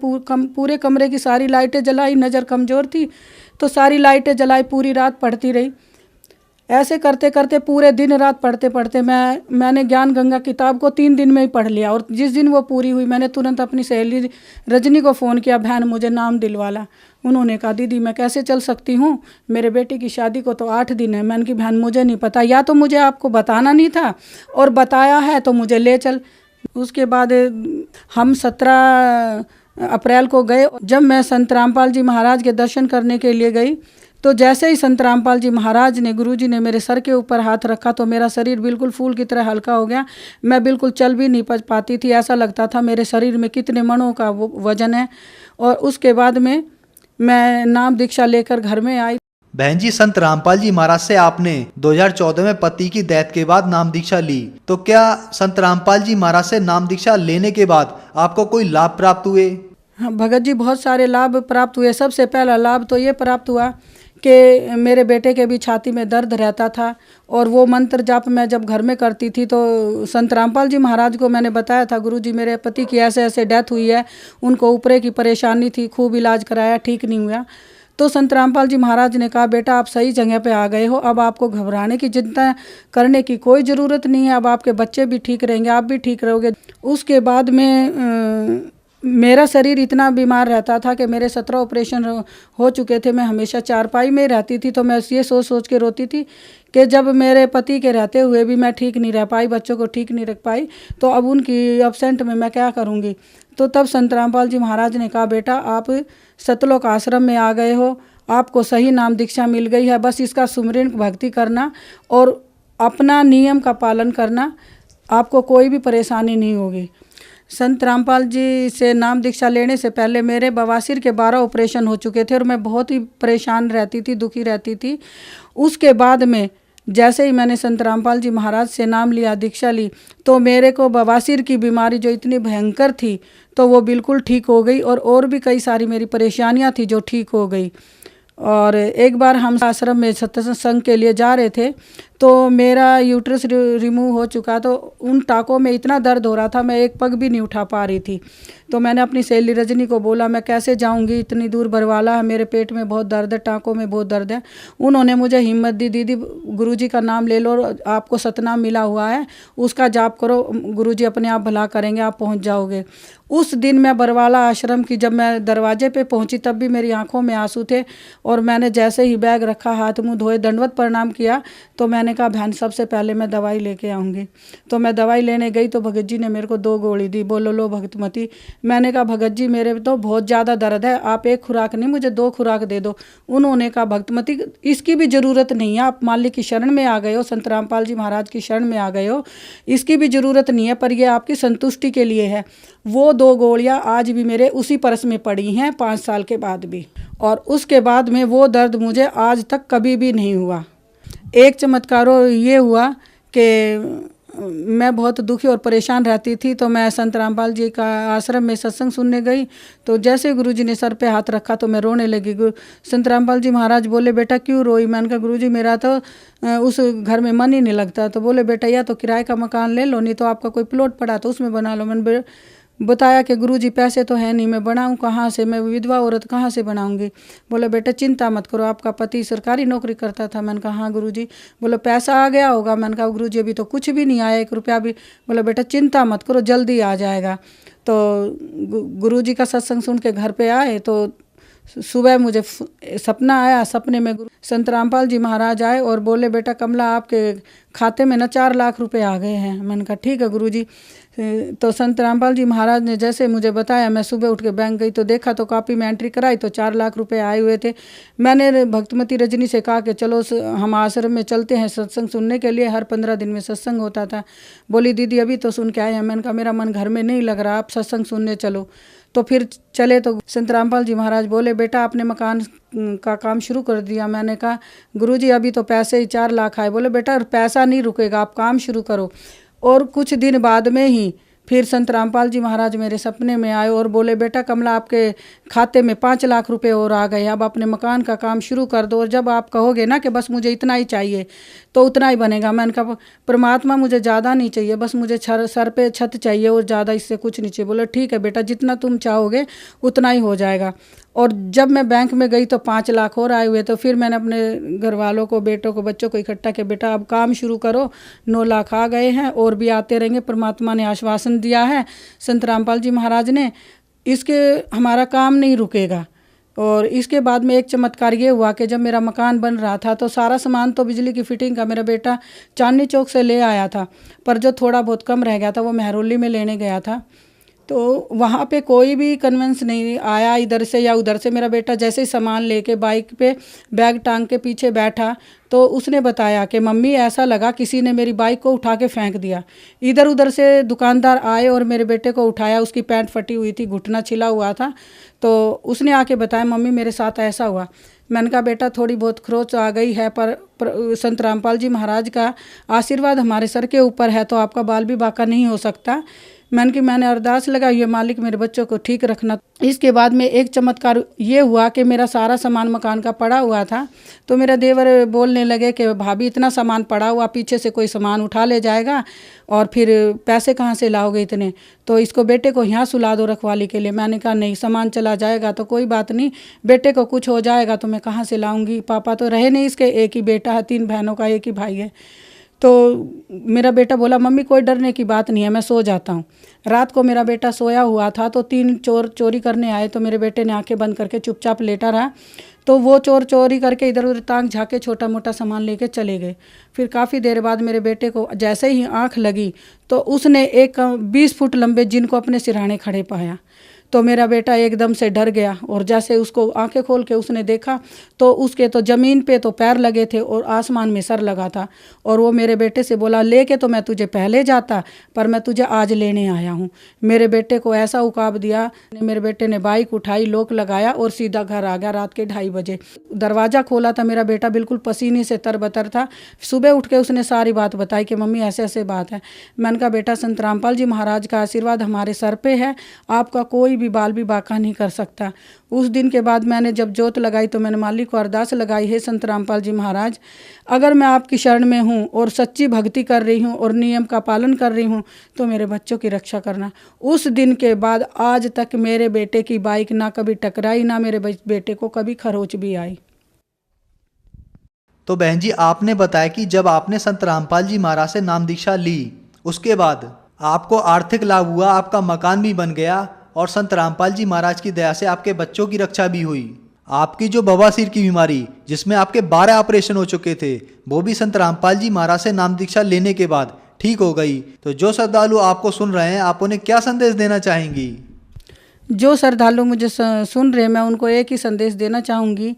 पूरे कमरे की सारी लाइटें जलाई, नज़र कमज़ोर थी तो सारी लाइटें जलाई, पूरी रात पढ़ती रही। ऐसे करते करते पूरे दिन रात पढ़ते पढ़ते मैंने ज्ञान गंगा किताब को 3 दिन में ही पढ़ लिया। और जिस दिन वो पूरी हुई मैंने तुरंत अपनी सहेली रजनी को फ़ोन किया, बहन मुझे नाम दिलवाला। उन्होंने कहा दीदी मैं कैसे चल सकती हूँ, मेरे बेटे की शादी को तो 8 दिन है। मैंने कहा बहन मुझे नहीं पता, या तो मुझे आपको बताना नहीं था और बताया है तो मुझे ले चल। उसके बाद हम 17 अप्रैल को गए। जब मैं संत रामपाल जी महाराज के दर्शन करने के लिए गई तो जैसे ही संत रामपाल जी महाराज ने, गुरुजी ने मेरे सर के ऊपर हाथ रखा तो मेरा शरीर बिल्कुल फूल की तरह हल्का हो गया। मैं बिल्कुल चल भी नहीं पाती थी, ऐसा लगता था मेरे शरीर में कितने मणों का वो वजन है। और उसके बाद में मैं नाम दीक्षा लेकर घर में आई। बहन जी, संत रामपाल जी महाराज से आपने 2014 में पति की डेथ के बाद नाम दीक्षा ली, तो क्या संत रामपाल जी महाराज से नाम दीक्षा लेने के बाद आपको कोई लाभ प्राप्त हुए? हाँ भगत जी, बहुत सारे लाभ प्राप्त हुए। सबसे पहला लाभ तो ये प्राप्त हुआ कि मेरे बेटे के भी छाती में दर्द रहता था और वो मंत्र जाप मैं जब घर में करती थी तो संत रामपाल जी महाराज को मैंने बताया था, गुरुजी मेरे पति की ऐसे ऐसे डेथ हुई है, उनको ऊपरे की परेशानी थी, खूब इलाज कराया, ठीक नहीं हुआ। तो संत रामपाल जी महाराज ने कहा बेटा आप सही जगह पे आ गए हो, अब आपको घबराने की चिंता करने की कोई ज़रूरत नहीं है, अब आपके बच्चे भी ठीक रहेंगे, आप भी ठीक रहोगे। उसके बाद में मेरा शरीर इतना बीमार रहता था कि मेरे 17 ऑपरेशन हो चुके थे। मैं हमेशा चारपाई में रहती थी, तो मैं ये सोच सोच के रोती थी कि जब मेरे पति के रहते हुए भी मैं ठीक नहीं रह पाई, बच्चों को ठीक नहीं रख पाई, तो अब उनकी एब्सेंट में मैं क्या करूँगी। तो तब संत रामपाल जी महाराज ने कहा बेटा आप सतलोक आश्रम में आ गए हो, आपको सही नाम दीक्षा मिल गई है, बस इसका सुमिरन भक्ति करना और अपना नियम का पालन करना, आपको कोई भी परेशानी नहीं होगी। संत रामपाल जी से नाम दीक्षा लेने से पहले मेरे बवासीर के 12 ऑपरेशन हो चुके थे और मैं बहुत ही परेशान रहती थी, दुखी रहती थी। उसके बाद में जैसे ही मैंने संत रामपाल जी महाराज से नाम लिया, दीक्षा ली, तो मेरे को बवासीर की बीमारी जो इतनी भयंकर थी तो वो बिल्कुल ठीक हो गई और भी कई सारी मेरी परेशानियां थी जो ठीक हो गई। और एक बार हम आश्रम में सत्संग के लिए जा रहे थे तो मेरा यूट्रस रिमूव हो चुका, तो उन टाँकों में इतना दर्द हो रहा था, मैं एक पग भी नहीं उठा पा रही थी। तो मैंने अपनी सहेली रजनी को बोला मैं कैसे जाऊंगी, इतनी दूर बरवाला है, मेरे पेट में बहुत दर्द है, टाँकों में बहुत दर्द है। उन्होंने मुझे हिम्मत दी, दीदी गुरुजी का नाम ले लो, आपको सतनाम मिला हुआ है, उसका जाप करो, गुरुजी अपने आप भला करेंगे, आप पहुँच जाओगे। उस दिन मैं बरवाला आश्रम की जब मैं दरवाजे पे पहुंची तब भी मेरी आंखों में आंसू थे और मैंने जैसे ही बैग रखा, हाथ मुंह धोए, दंडवत प्रणाम किया, तो मैंने कहा बहन सबसे पहले मैं दवाई लेके आऊँगी। तो मैं दवाई लेने गई तो भगत जी ने मेरे को 2 गोली दी, बोलो लो भगतमती। मैंने कहा भगत जी मेरे तो बहुत ज़्यादा दर्द है, आप 1 खुराक नहीं मुझे 2 खुराक दे दो। उन्होंने कहा भगतमती इसकी भी ज़रूरत नहीं है, आप मालिक की शरण में आ गए हो, संत रामपाल जी महाराज की शरण में आ गए हो, इसकी भी ज़रूरत नहीं है, पर यह आपकी संतुष्टि के लिए है। वो 2 गोलियां आज भी मेरे उसी पर्स में पड़ी हैं 5 साल के बाद भी, और उसके बाद में वो दर्द मुझे आज तक कभी भी नहीं हुआ। एक चमत्कार ये हुआ कि मैं बहुत दुखी और परेशान रहती थी, तो मैं संत रामपाल जी का आश्रम में सत्संग सुनने गई, तो जैसे गुरुजी ने सर पे हाथ रखा तो मैं रोने लगी। संत रामपाल जी महाराज बोले बेटा क्यों रोई? मैंने कहा गुरुजी मेरा तो उस घर में मन ही नहीं लगता। तो बोले बेटा या तो किराए का मकान ले लो, नहीं तो आपका कोई प्लॉट पड़ा तो उसमें बना लो। मैंने बताया कि गुरुजी पैसे तो है नहीं, मैं बनाऊं कहाँ से, मैं विधवा औरत कहाँ से बनाऊंगी। बोले बेटा चिंता मत करो, आपका पति सरकारी नौकरी करता था। मैंने कहा हाँ गुरुजी। बोले पैसा आ गया होगा। मैंने कहा गुरुजी अभी तो कुछ भी नहीं आया, 1 रुपया भी। बोले बेटा चिंता मत करो, जल्दी आ जाएगा। तो गुरुजी का सत्संग सुन के घर पे आए तो सुबह मुझे सपना आया, सपने में संत रामपाल जी महाराज आए और बोले बेटा कमला आपके खाते में ना 4 लाख रुपए आ गए हैं। मैंने कहा ठीक है गुरुजी। तो संत रामपाल जी महाराज ने जैसे मुझे बताया, मैं सुबह उठ के बैंक गई तो देखा तो कॉपी में एंट्री कराई तो 4 लाख रुपए आए हुए थे। मैंने भक्तमती रजनी से कहा कि चलो हम आश्रम में चलते हैं सत्संग सुनने के लिए, हर 15 दिन में सत्संग होता था। बोली दीदी अभी तो सुन के आए हैं। मैंने कहा मेरा मन घर में नहीं लग रहा, आप सत्संग सुनने चलो। तो फिर चले तो संत रामपाल जी महाराज बोले बेटा आपने मकान का काम शुरू कर दिया। मैंने कहा गुरुजी अभी तो पैसे ही 4 लाख आए। बोले बेटा पैसा नहीं रुकेगा, आप काम शुरू करो। और कुछ दिन बाद में ही फिर संत रामपाल जी महाराज मेरे सपने में आए और बोले बेटा कमला आपके खाते में 5 लाख रुपए और आ गए, अब अपने मकान का काम शुरू कर दो, और जब आप कहोगे ना कि बस मुझे इतना ही चाहिए तो उतना ही बनेगा। मैंने कहा परमात्मा मुझे ज़्यादा नहीं चाहिए, बस मुझे सर पे छत चाहिए और ज़्यादा इससे कुछ नहीं चाहिए। बोले ठीक है बेटा जितना तुम चाहोगे उतना ही हो जाएगा। और जब मैं बैंक में गई तो 5 लाख और आए हुए। तो फिर मैंने अपने घर वालों को, बेटों को, बच्चों को इकट्ठा किया, बेटा अब काम शुरू करो, 9 लाख आ गए हैं और भी आते रहेंगे, परमात्मा ने आश्वासन दिया है संत रामपाल जी महाराज ने, इसके हमारा काम नहीं रुकेगा। और इसके बाद में एक चमत्कार ये हुआ कि जब मेरा मकान बन रहा था तो सारा सामान तो बिजली की फिटिंग का मेरा बेटा चांदनी चौक से ले आया था, पर जो थोड़ा बहुत कम रह गया था वो मेहरौली में लेने गया था। तो वहाँ पे कोई भी कन्वेंस नहीं आया इधर से या उधर से। मेरा बेटा जैसे ही सामान लेके बाइक पे बैग टांग के पीछे बैठा तो उसने बताया कि मम्मी ऐसा लगा किसी ने मेरी बाइक को उठा के फेंक दिया। इधर उधर से दुकानदार आए और मेरे बेटे को उठाया, उसकी पैंट फटी हुई थी, घुटना छिला हुआ था। तो उसने आके बताया मम्मी मेरे साथ ऐसा हुआ। मैंने कहा बेटा थोड़ी बहुत खरोच आ गई है, पर संत रामपाल जी महाराज का आशीर्वाद हमारे सर के ऊपर है तो आपका बाल भी बाका नहीं हो सकता। मैंने अरदास लगाई है मालिक मेरे बच्चों को ठीक रखना। इसके बाद में एक चमत्कार ये हुआ कि मेरा सारा सामान मकान का पड़ा हुआ था, तो मेरा देवर बोलने लगे कि भाभी इतना सामान पड़ा हुआ, पीछे से कोई सामान उठा ले जाएगा और फिर पैसे कहाँ से लाओगे इतने, तो इसको बेटे को यहाँ सुला दो रखवाली के लिए। मैंने कहा नहीं, सामान चला जाएगा तो कोई बात नहीं, बेटे को कुछ हो जाएगा तो मैं कहाँ से लाऊंगी, पापा तो रहे नहीं, इसके एक ही बेटा है, 3 बहनों का एक ही भाई है। तो मेरा बेटा बोला मम्मी कोई डरने की बात नहीं है, मैं सो जाता हूँ। रात को मेरा बेटा सोया हुआ था तो 3 चोर चोरी करने आए, तो मेरे बेटे ने आंखें बंद करके चुपचाप लेटा रहा। तो वो चोर चोरी करके इधर उधर ताक झाके छोटा मोटा सामान लेके चले गए। फिर काफ़ी देर बाद मेरे बेटे को जैसे ही आँख लगी तो उसने एक 20 फुट लंबे जिन को अपने सिरहाने खड़े पाया। तो मेरा बेटा एकदम से डर गया और जैसे उसको आंखें खोल के उसने देखा तो उसके तो ज़मीन पे तो पैर लगे थे और आसमान में सर लगा था। और वो मेरे बेटे से बोला लेके तो मैं तुझे पहले जाता, पर मैं तुझे आज लेने आया हूँ। मेरे बेटे को ऐसा उकाब दिया, मेरे बेटे ने बाइक उठाई, लॉक लगाया और सीधा घर आ गया। रात के 2:30 बजे दरवाज़ा खोला था, मेरा बेटा बिल्कुल पसीने से तरबतर था। सुबह उठ के उसने सारी बात बताई कि मम्मी ऐसे ऐसे बात है। मैंने कहा बेटा संत रामपाल जी महाराज का आशीर्वाद हमारे सर पे है, आपका कोई भी बाल भी बाका नहीं कर सकता। उस दिन के बाद मैंने जब जोत लगाई तो मैंने मालिक को अरदास लगाई है संत रामपाल जी महाराज, अगर मैं आपकी शरण में हूँ और सच्ची भक्ति कर रही हूँ और नियम का पालन कर रही हूँ तो मेरे बच्चों की रक्षा करना। उस दिन के बाद आज तक मेरे बेटे की बाइक ना कभी टकराई, ना मेरे बेटे को कभी खरोच भी आई। तो बहन जी आपने बताया कि जब आपने संत रामपाल जी महाराज से नाम दीक्षा ली उसके बाद आपको आर्थिक लाभ हुआ, आपका मकान भी बन गया और संत रामपाल जी महाराज की दया से आपके बच्चों की रक्षा भी हुई। आपकी जो बवासीर की बीमारी जिसमें आपके 12 ऑपरेशन हो चुके थे वो भी संत रामपाल जी महाराज से नाम दीक्षा लेने के बाद ठीक हो गई। तो जो श्रद्धालु आपको सुन रहे हैं आप उन्हें क्या संदेश देना चाहेंगी? जो श्रद्धालु मुझे सुन रहे हैं मैं उनको एक ही संदेश देना चाहूँगी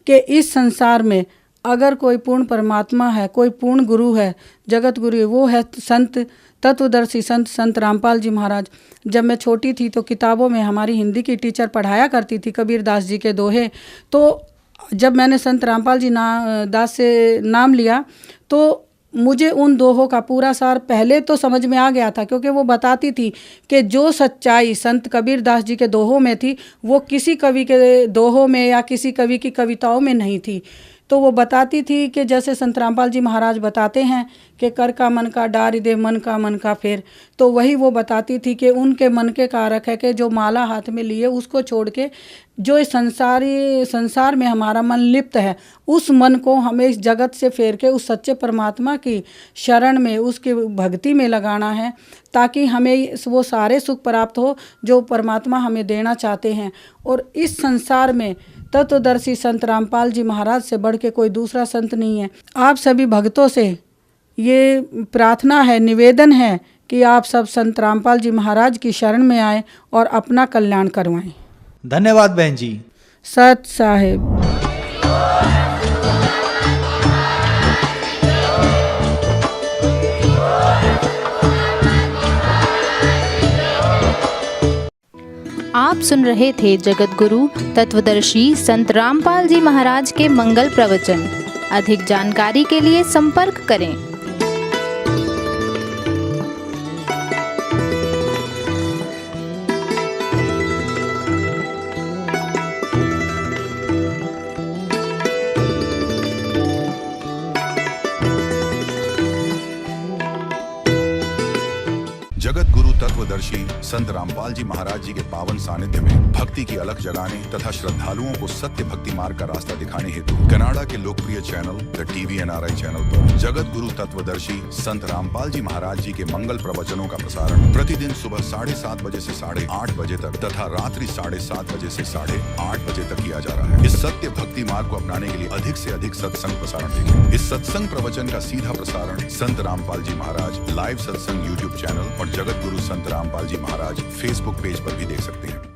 कि इस संसार में अगर कोई पूर्ण परमात्मा है, कोई पूर्ण गुरु है, जगत गुरु है, वो है संत तत्वदर्शी संत रामपाल जी महाराज। जब मैं छोटी थी तो किताबों में हमारी हिंदी की टीचर पढ़ाया करती थी कबीरदास जी के दोहे। तो जब मैंने संत रामपाल जी दास से नाम लिया तो मुझे उन दोहों का पूरा सार पहले तो समझ में आ गया था, क्योंकि वो बताती थी कि जो सच्चाई संत कबीरदास जी के दोहों में थी वो किसी कवि के दोहों में या किसी कवि की कविताओं में नहीं थी। तो वो बताती थी कि जैसे संत रामपाल जी महाराज बताते हैं कि कर का मन का डार दे मन का फेर, तो वही वो बताती थी कि उनके मन के कारक है कि जो माला हाथ में लिए उसको छोड़ के जो इस संसार में हमारा मन लिप्त है उस मन को हमें इस जगत से फेर के उस सच्चे परमात्मा की शरण में, उसकी भक्ति में लगाना है, ताकि हमें वो सारे सुख प्राप्त हो जो परमात्मा हमें देना चाहते हैं। और इस संसार में तत्वदर्शी संत रामपाल जी महाराज से बढ़ के कोई दूसरा संत नहीं है। आप सभी भक्तों से ये प्रार्थना है, निवेदन है कि आप सब संत रामपाल जी महाराज की शरण में आएं और अपना कल्याण करवाएं। धन्यवाद बहन जी। सत साहेब। आप सुन रहे थे जगत गुरु तत्वदर्शी संत रामपाल जी महाराज के मंगल प्रवचन। अधिक जानकारी के लिए संपर्क करें। जगत गुरु तत्वदर्शी संत रामपाल जी महाराज जी के पावन सानिध्य में भक्ति की अलख जगाने तथा श्रद्धालुओं को सत्य भक्ति मार्ग का रास्ता दिखाने हेतु कनाडा के लोकप्रिय channel the TV NRI channel पर जगत गुरु तत्वदर्शी संत रामपाल जी महाराज जी के मंगल प्रवचनों का प्रसारण प्रतिदिन सुबह 7:30 बजे से 8:30 बजे तक तथा रात्रि 7:30 बजे से 8:30 बजे तक किया जा रहा है। इस सत्य भक्ति मार्ग को अपनाने के लिए अधिक से अधिक सत्संग प्रसारण देखें। इस सत्संग प्रवचन का सीधा प्रसारण संत रामपाल जी महाराज लाइव सत्संग YouTube चैनल और जगत गुरु संत रामपाल जी महाराज फेसबुक पेज पर भी देख सकते हैं।